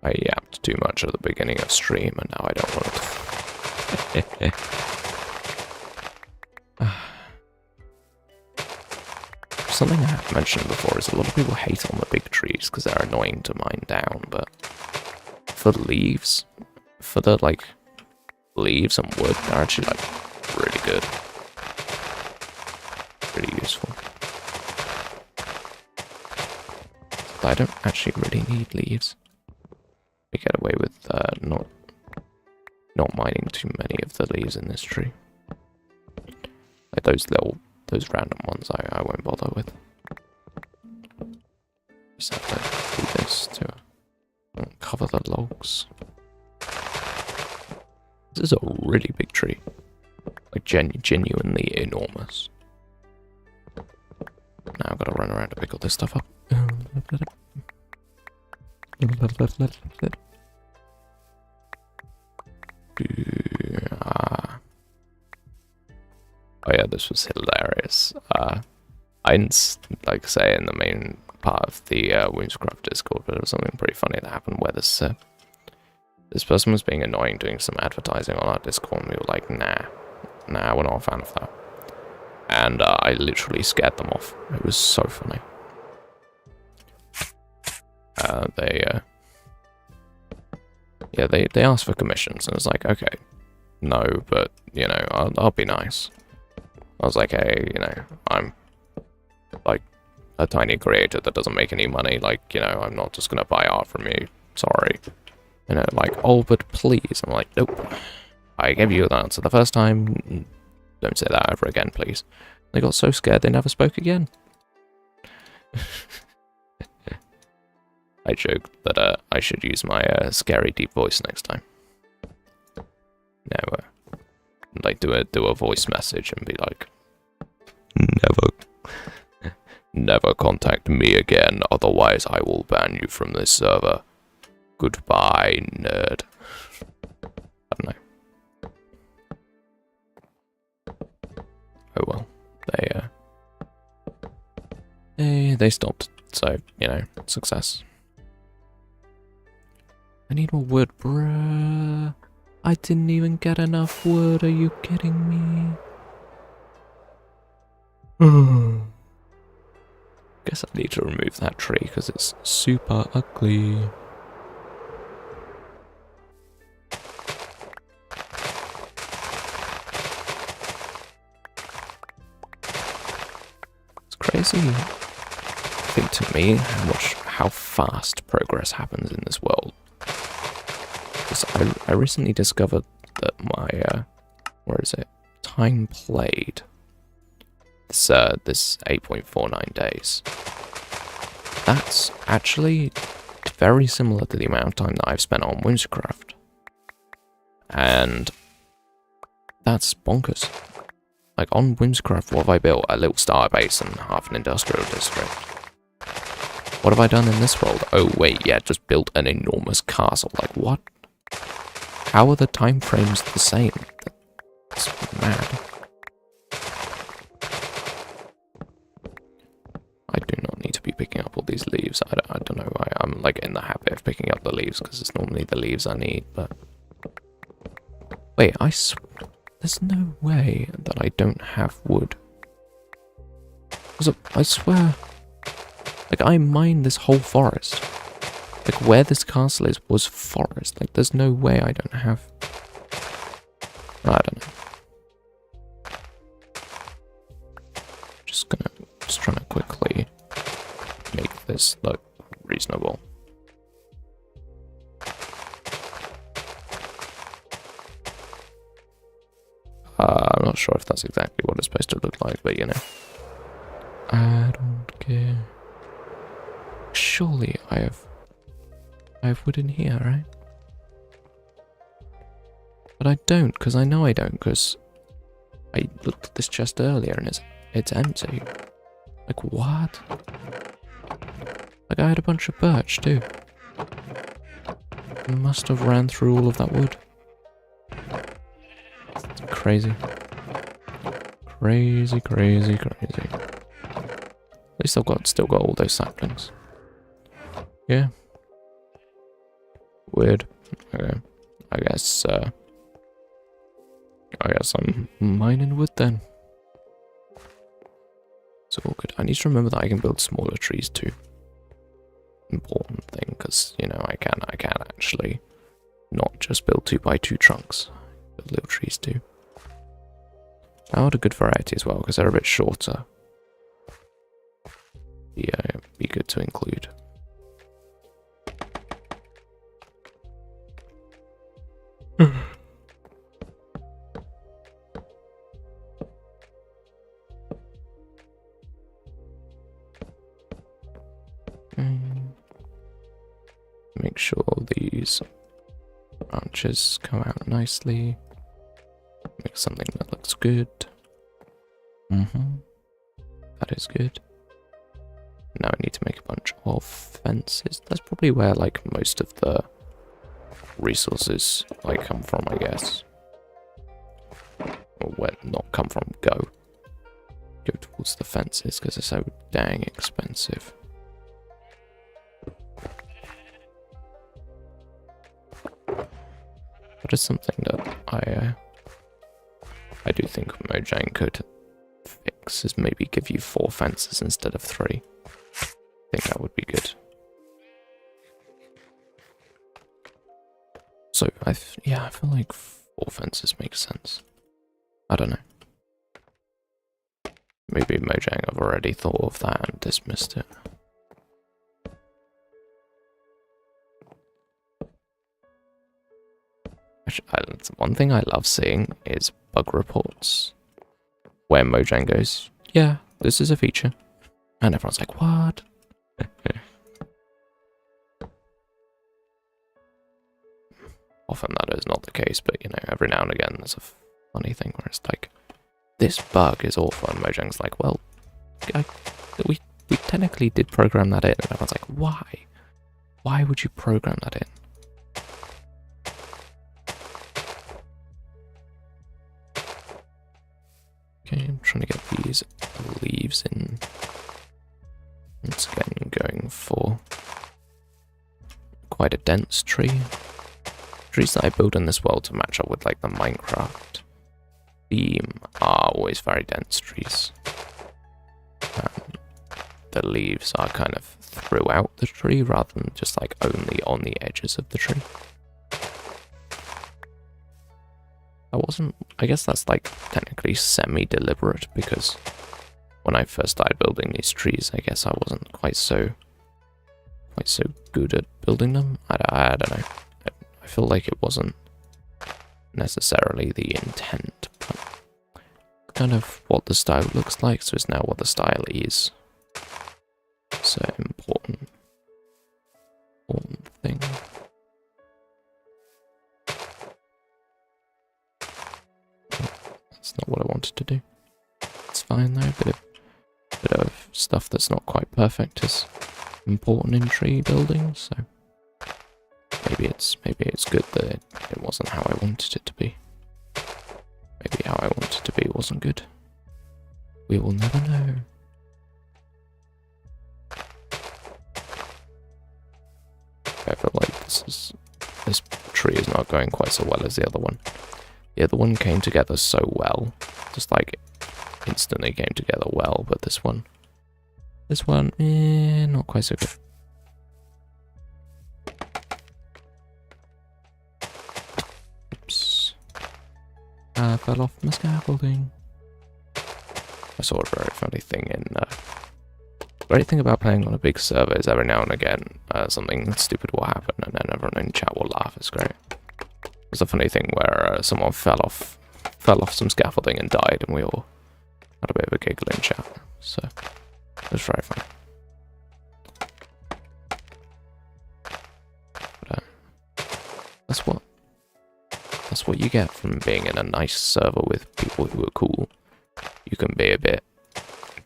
I yapped too much at the beginning of stream, and now I don't want to. Something I have mentioned before is a lot of people hate on the big trees because they're annoying to mine down, but for leaves, for the, like, leaves and wood, they're actually, like, really good. Really useful. But I don't actually really need leaves. We get away with not mining too many of the leaves in this tree. Like those random ones I won't bother with. Just have to do this to cover the logs. This is a really big tree. Like genuinely enormous. Now I've got to run around to pick all this stuff up. Oh yeah, this was hilarious. I didn't like say in the main part of the Woundscraft Discord, but it was something pretty funny that happened where this person was being annoying doing some advertising on our Discord, and we were like, nah, we're not a fan of that. And I literally scared them off. It was so funny. They asked for commissions, and it was like, okay, no, but, you know, I'll be nice. I was like, hey, you know, I'm, like, a tiny creator that doesn't make any money, like, you know, I'm not just gonna buy art from you, sorry. You know, like, oh, but please. I'm like, nope. I gave you the answer the first time, don't say that ever again, please. They got so scared they never spoke again. I joked that I should use my scary deep voice next time. No, like do a voice message and be like, never. Never contact me again, otherwise I will ban you from this server. Goodbye, nerd. I don't know. Oh well. They stopped, so, you know, success. I need more wood, bruh. I didn't even get enough wood, are you kidding me? Guess I need to remove that tree because it's super ugly. It's crazy, I think, to me, how fast progress happens in this world. Because I recently discovered that my, where is it? Time played. This 8.49 days. That's actually very similar to the amount of time that I've spent on Whimsicraft. And that's bonkers. Like, on Whimsicraft, what have I built? A little starter base and half an industrial district. What have I done in this world? Oh wait, yeah, just built an enormous castle. Like, what? How are the time frames the same? That's mad. I do not need to be picking up all these leaves. I don't know why. I'm like in the habit of picking up the leaves because it's normally the leaves I need, but... Wait, there's no way that I don't have wood. I swear... Like, I mined this whole forest. Like, where this castle is was forest. Like, there's no way I don't have... I don't know. Just trying to quickly make this look reasonable. I'm not sure if that's exactly what it's supposed to look like, but you know. I don't care. Surely I have wood in here, right? But I don't, because I know I don't, because I looked at this chest earlier and it's empty. Like, what? Like, I had a bunch of birch, too. I must have ran through all of that wood. It's crazy. Crazy, crazy, crazy. At least I've still got all those saplings. Yeah. Weird. Okay. I guess I'm mining wood then. It's all good. I need to remember that I can build smaller trees too. Important thing, because, you know, I can actually not just build 2x2 trunks. Build little trees too. I want a good variety as well, because they're a bit shorter. Yeah, it'd be good to include. Make sure these branches come out nicely. Make something that looks good. That is good. Now I need to make a bunch of fences. That's probably where, like, most of the resources, like, come from, I guess. Or where not come from, go towards the fences, because they're so dang expensive. That is something that I do think Mojang could fix, is maybe give you 4 fences instead of 3. I think that would be good. So, yeah, I feel like 4 fences makes sense. I don't know. Maybe Mojang have already thought of that and dismissed it. One thing I love seeing is bug reports, where Mojang goes, yeah, this is a feature. And everyone's like, what? Often that is not the case, but, you know, every now and again there's a funny thing where it's like, this bug is awful, and Mojang's like, well, we we technically did program that in, and I was like, why? Why would you program that in? Okay, I'm trying to get these leaves in. Once again, I'm going for quite a dense tree. Trees that I build in this world to match up with like the Minecraft theme are always very dense trees. The leaves are kind of throughout the tree rather than just like only on the edges of the tree. I guess that's like technically semi-deliberate, because when I first started building these trees, I guess I wasn't quite so good at building them. I don't know. I feel like it wasn't necessarily the intent, but kind of what the style looks like, so it's now what the style is. So important thing. That's not what I wanted to do. It's fine though. Bit of stuff that's not quite perfect is important in tree building. So maybe it's good that it wasn't how I wanted it to be. Maybe how I wanted it to be wasn't good. We will never know. I feel like this tree is not going quite so well as the other one. The other one came together so well, just like instantly came together well, but this one, not quite so good. Oops. I fell off my scaffolding. I saw a very funny thing in, the great thing about playing on a big server is every now and again, something stupid will happen and then everyone in chat will laugh. It's great. There's a funny thing where someone fell off some scaffolding and died, and we all had a bit of a giggle in chat. So it was very funny. But, that's what you get from being in a nice server with people who are cool. You can be a bit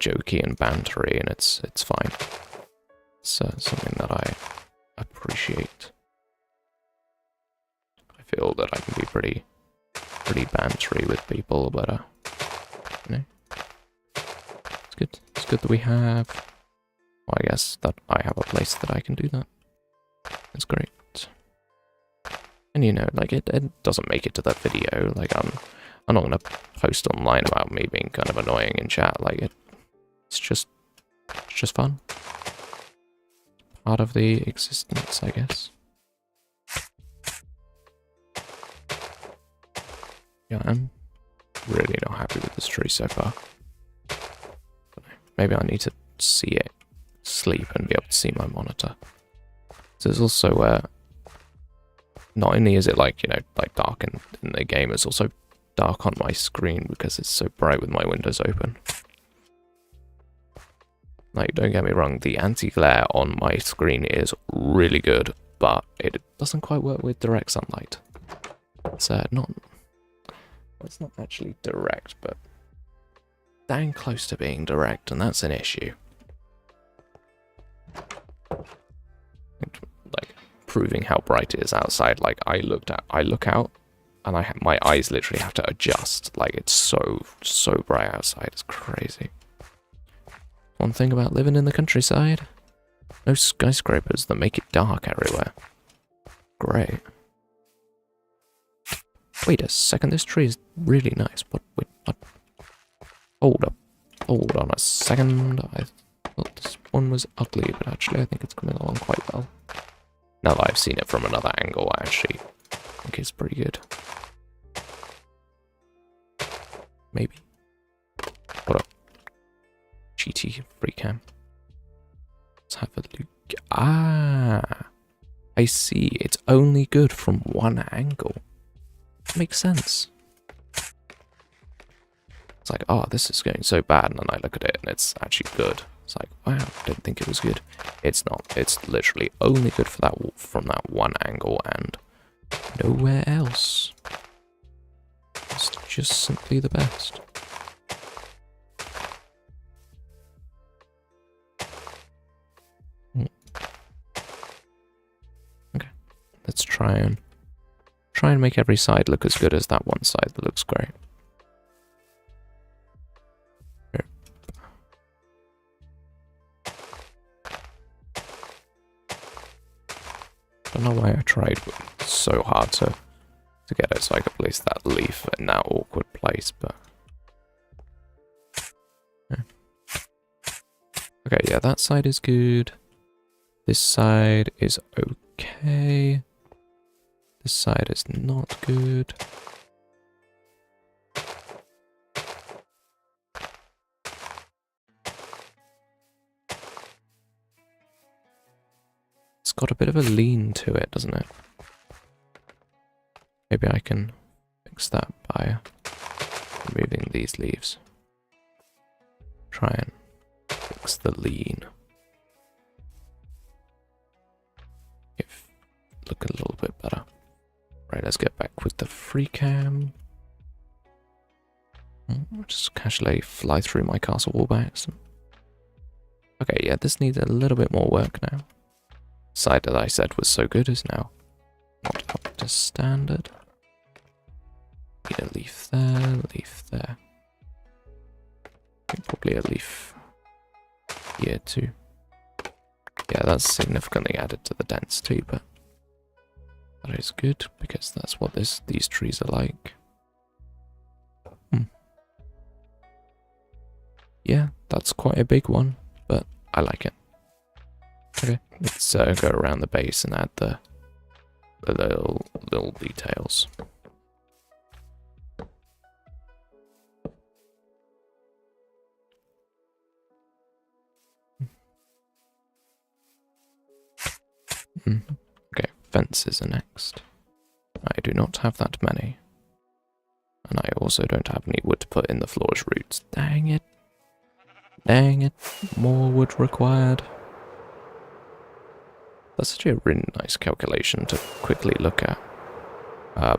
jokey and bantery, and it's fine. It's something that I appreciate. I feel that I can be pretty bantery with people, but you know, it's good. It's good that we have. Well, I guess that I have a place that I can do that. It's great. And you know, like it doesn't make it to that video. Like I'm not gonna post online about me being kind of annoying in chat. Like it's just fun. Part of the existence, I guess. Yeah, I'm really not happy with this tree so far. Maybe I need to see it sleep and be able to see my monitor. So there's also not only is it like, you know, like dark in the game, it's also dark on my screen because it's so bright with my windows open. Like, don't get me wrong, the anti-glare on my screen is really good, but it doesn't quite work with direct sunlight. It's it's not actually direct, but dang close to being direct, and that's an issue. Like, proving how bright it is outside, like I look out, and my eyes literally have to adjust. Like, it's so bright outside, it's crazy. One thing about living in the countryside, no skyscrapers that make it dark everywhere. Great. Wait a second, this tree is really nice. Wait, what? Hold on a second. I thought this one was ugly, but actually I think it's coming along quite well. Now that I've seen it from another angle, I actually think it's pretty good. Maybe. Hold up. GT free cam. Let's have a look. Ah! I see. It's only good from one angle. Makes sense. It's like, oh, this is going so bad, and then I look at it and it's actually good. It's like, wow, I didn't think it was good. It's not. It's literally only good for that from that one angle and nowhere else. It's just simply the best. try and make every side look as good as that one side that looks great. I don't know why I tried so hard to get it so I could place that leaf in that awkward place, but... Yeah. Okay, yeah, that side is good. This side is okay. This side is not good. It's got a bit of a lean to it, doesn't it? Maybe I can fix that by removing these leaves. Try and fix the lean. Look a little bit better. Right, let's get back with the free cam. Just casually fly through my castle wall by accident. Okay, yeah, this needs a little bit more work now. Side that I said was so good is now not up to standard. Need a leaf there, leaf there. Probably a leaf here too. Yeah, that's significantly added to the density, but that is good because that's what these trees are like. Yeah, that's quite a big one, but I like it. Okay, let's go around the base and add the little details. Okay, fences are next. I do not have that many. And I also don't have any wood to put in the floor's roots. Dang it. Dang it. More wood required. That's actually a really nice calculation to quickly look at.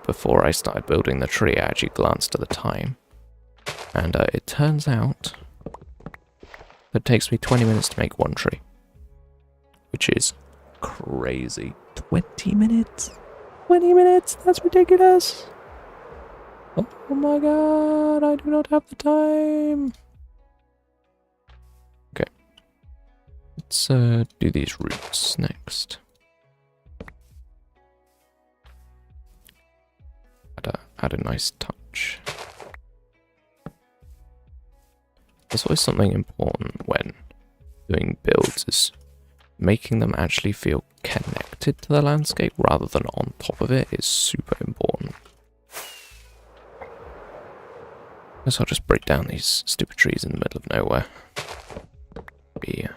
Before I started building the tree, I actually glanced at the time. And it turns out that it takes me 20 minutes to make one tree. Which is crazy. 20 minutes? 20 minutes? That's ridiculous. Oh my god, I do not have the time. Okay. Let's do these roots next. Add a nice touch. There's always something important when doing builds is making them actually feel connected to the landscape rather than on top of it is super important. Guess I'll just break down these stupid trees in the middle of nowhere. Be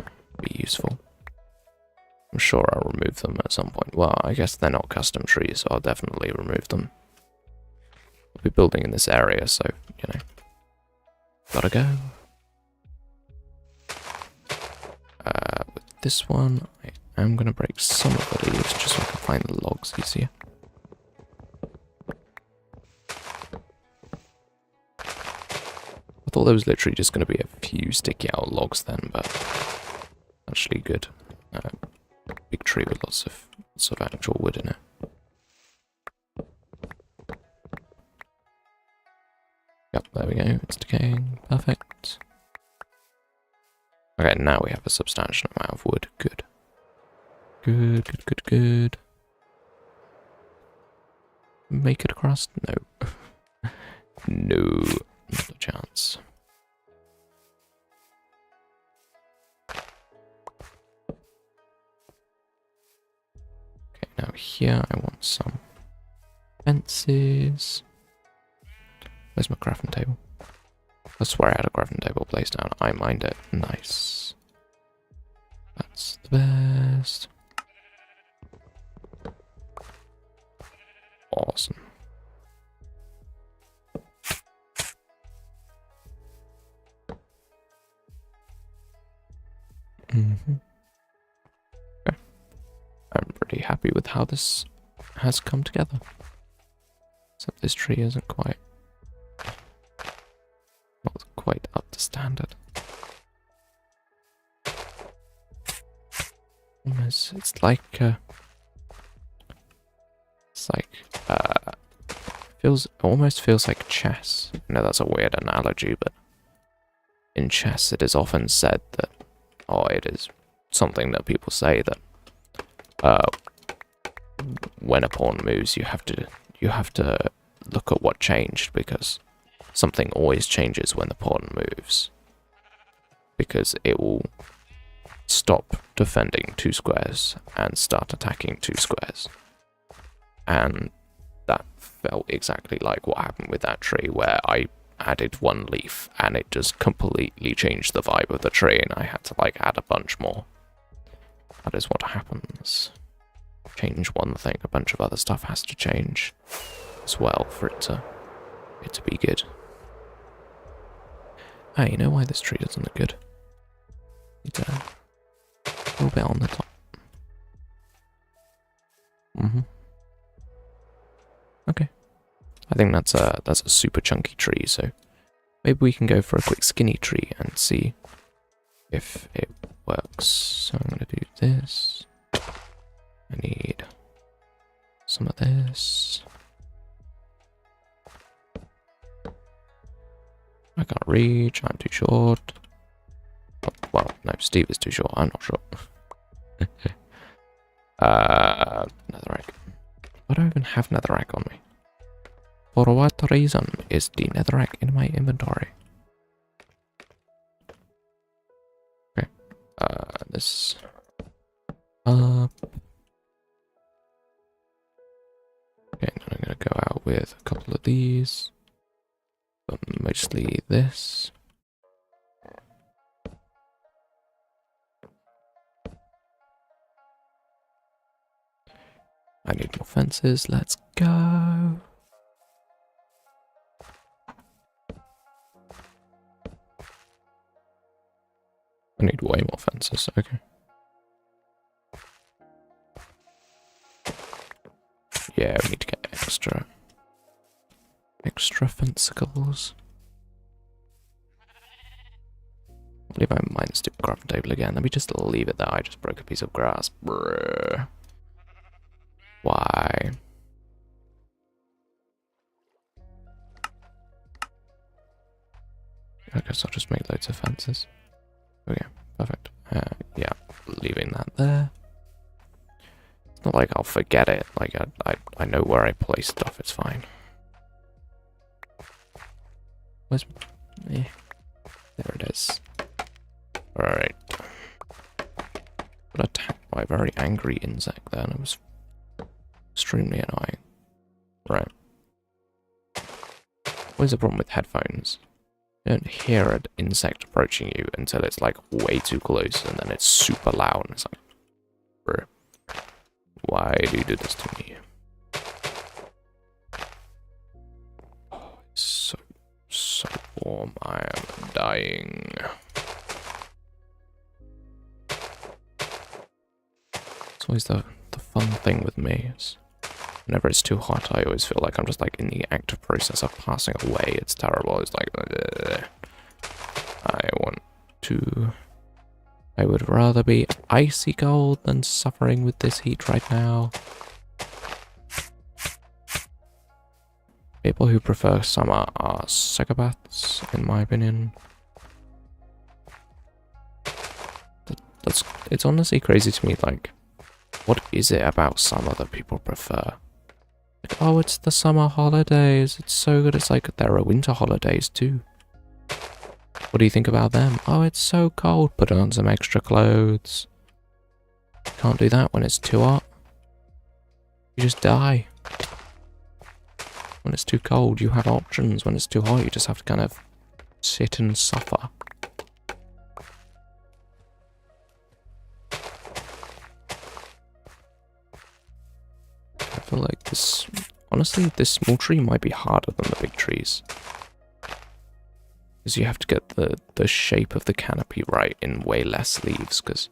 useful. I'm sure I'll remove them at some point. Well, I guess they're not custom trees, so I'll definitely remove them. I'll be building in this area, so, you know, gotta go. With this one, I am gonna break some of the leaves just so I can find the logs easier. I thought there was literally just going to be a few sticky out logs then, but actually good. Big tree with lots of actual wood in it. Yep, there we go. It's decaying. Perfect. Okay, now we have a substantial amount of wood. Good. Good, good, good, good. Make it across? No. No. Not a chance. Okay, now here I want some fences. Where's my crafting table? I swear I had a crafting table placed down. I mined it. Nice. That's the best. Awesome. Okay. I'm pretty happy with how this has come together. Except this tree isn't quite up to standard. It's like It's like, almost feels like chess. I know that's a weird analogy, but in chess it is often said that, or it is something that people say that, when a pawn moves, you have to look at what changed, because something always changes when the pawn moves. Because it will stop defending 2 squares and start attacking 2 squares. And that felt exactly like what happened with that tree, where I added 1 leaf and it just completely changed the vibe of the tree, and I had to like add a bunch more. That is what happens. Change one thing, a bunch of other stuff has to change as well for it to be good. Hey, you know why this tree doesn't look good? Need a little bit on the top. Okay. I think that's a super chunky tree, so maybe we can go for a quick skinny tree and see if it works. So I'm gonna do this. I need some of this. I can't reach, I'm too short. Oh, well, no, Steve is too short, I'm not short. Netherrack. Why do I even have netherrack on me? For what reason is the netherrack in my inventory? Okay, this up. Okay, now I'm gonna go out with a couple of these, but mostly this. I need more fences, let's go. I need way more fences, okay. Yeah, we need to get extra fencicles. I believe I mined the stupid crafting table again. Let me just leave it there. I just broke a piece of grass. Brrr. Why? I guess I'll just make loads of fences. Okay, perfect. Yeah, leaving that there. It's not like I'll forget it. Like, I know where I place stuff. It's fine. Where's... Eh, there it is. Alright. Got attacked by a very angry insect there, and it was extremely annoying. Right. What is the problem with headphones? You don't hear an insect approaching you until it's like way too close, and then it's super loud, and it's like, bruh, why do you do this to me? Oh, it's so warm. I am dying. It's always the fun thing with me is whenever it's too hot, I always feel like I'm just like in the active process of passing away. It's terrible. It's like, I would rather be icy cold than suffering with this heat right now. People who prefer summer are psychopaths, in my opinion. It's honestly crazy to me, like, what is it about summer that people prefer? Like, oh, it's the summer holidays, it's so good. It's like, there are winter holidays too. What do you think about them? Oh, it's so cold, put on some extra clothes. Can't do that when it's too hot. You just die. When it's too cold, you have options. When it's too hot, you just have to kind of sit and suffer. I feel like this, honestly, this small tree might be harder than the big trees. Because you have to get the shape of the canopy right in way less leaves, because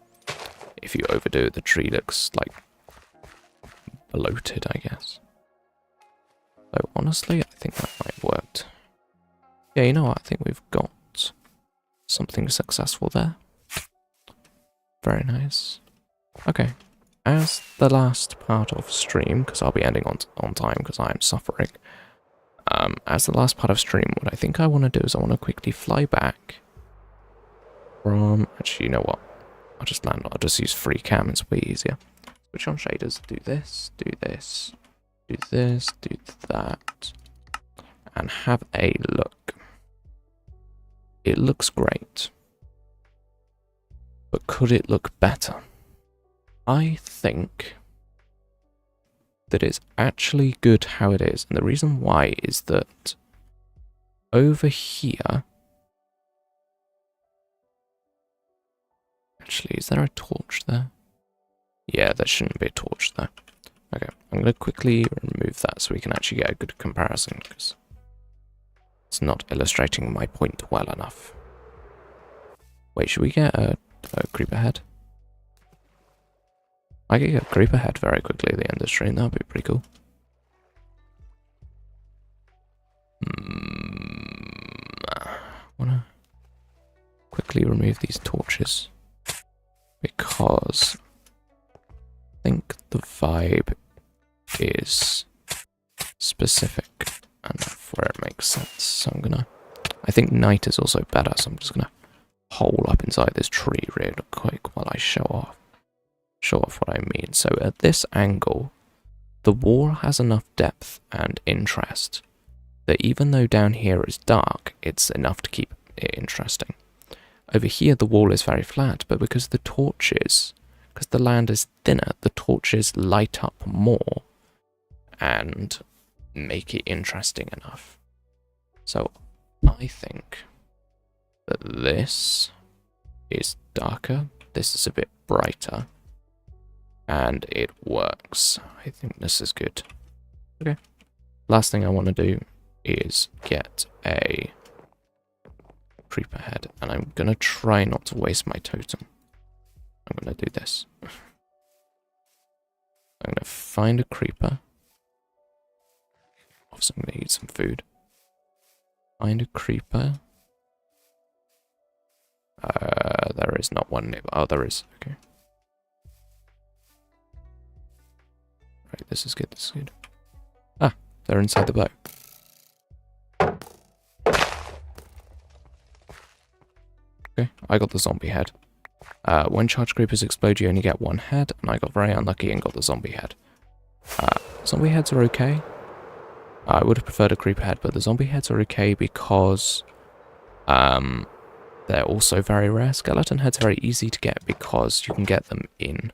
if you overdo it, the tree looks like bloated, I guess. So honestly, I think that might have worked. Yeah, you know what? I think we've got something successful there. Very nice. Okay. as the last part of stream, because I'll be ending on time because I am suffering. As the last part of stream, what I think I want to do is I want to quickly fly back from... Actually, you know what? I'll just use free cam, it's way easier. Switch on shaders, do this, do this, do this, do that, and have a look. It looks great. But could it look better? I think that it's actually good how it is. And the reason why is that over here... Actually, is there a torch there? Yeah, there shouldn't be a torch there. Okay, I'm going to quickly remove that so we can actually get a good comparison, because it's not illustrating my point well enough. Wait, should we get a creeper head? I could get a creeper head very quickly at the end of the stream, that would be pretty cool. I want to quickly remove these torches, because I think the vibe is specific enough where it makes sense. So I think night is also better, so I'm just gonna hole up inside this tree real quick while I show off what I mean. So at this angle, the wall has enough depth and interest that even though down here is dark, it's enough to keep it interesting. Over here, the wall is very flat, but because the land is thinner, the torches light up more and make it interesting enough. So I think that this is darker, this is a bit brighter, and it works. I think this is good. Okay. Last thing I want to do is get a creeper head, and I'm going to try not to waste my totem. I'm going to do this. I'm going to find a creeper. Also, I'm going to eat some food. Find a creeper. There is not one nearby. Oh, there is. Okay. Right, this is good, this is good. Ah, they're inside the boat. Okay, I got the zombie head. When charge creepers explode, you only get one head, and I got very unlucky and got the zombie head. Zombie heads are okay. I would have preferred a creeper head, but the zombie heads are okay because they're also very rare. Skeleton heads are very easy to get because you can get them in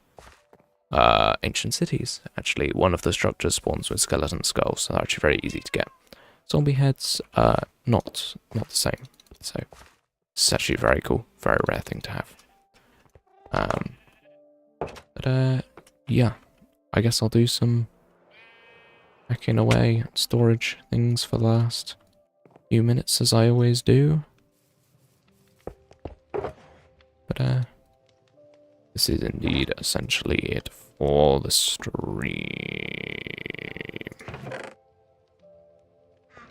ancient cities. Actually, one of the structures spawns with skeleton skulls, so they're actually very easy to get. Zombie heads, not the same. So it's actually very cool, very rare thing to have. Yeah, I guess I'll do some hacking away storage things for the last few minutes, as I always do. But this is indeed essentially it for the stream.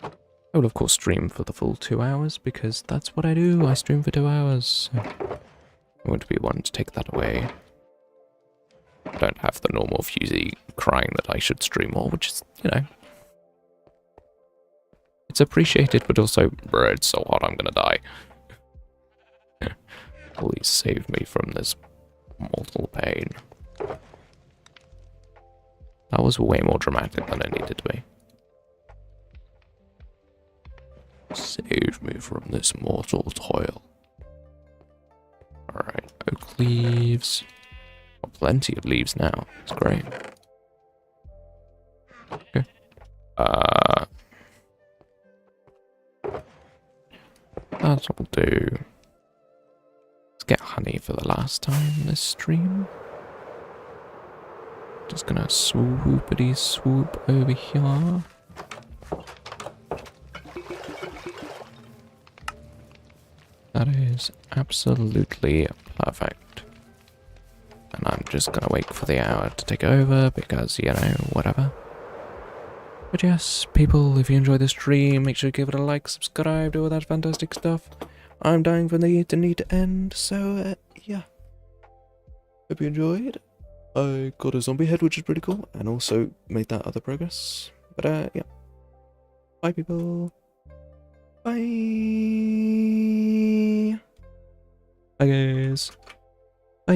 I will of course stream for the full 2 hours, because that's what I do, I stream for 2 hours. So I won't be one to take that away. I don't have the normal Fusey crying that I should stream more, which is, you know, it's appreciated, but also, bro, it's so hot, I'm gonna die. Please save me from this mortal pain. That was way more dramatic than it needed to be. Save me from this mortal toil. Alright, oak leaves. Got plenty of leaves now. It's great. Okay. That'll do. Let's get honey for the last time in this stream. Just gonna swoopity swoop over here. That is absolutely perfect. And I'm just gonna wait for the hour to take over because, you know, whatever. But yes, people, if you enjoyed the stream, make sure to give it a like, subscribe, do all that fantastic stuff. I'm dying for the need to end, so yeah. Hope you enjoyed. I got a zombie head, which is pretty cool, and also made that other progress. But yeah. Bye, people. Bye. Bye, guys. Bye.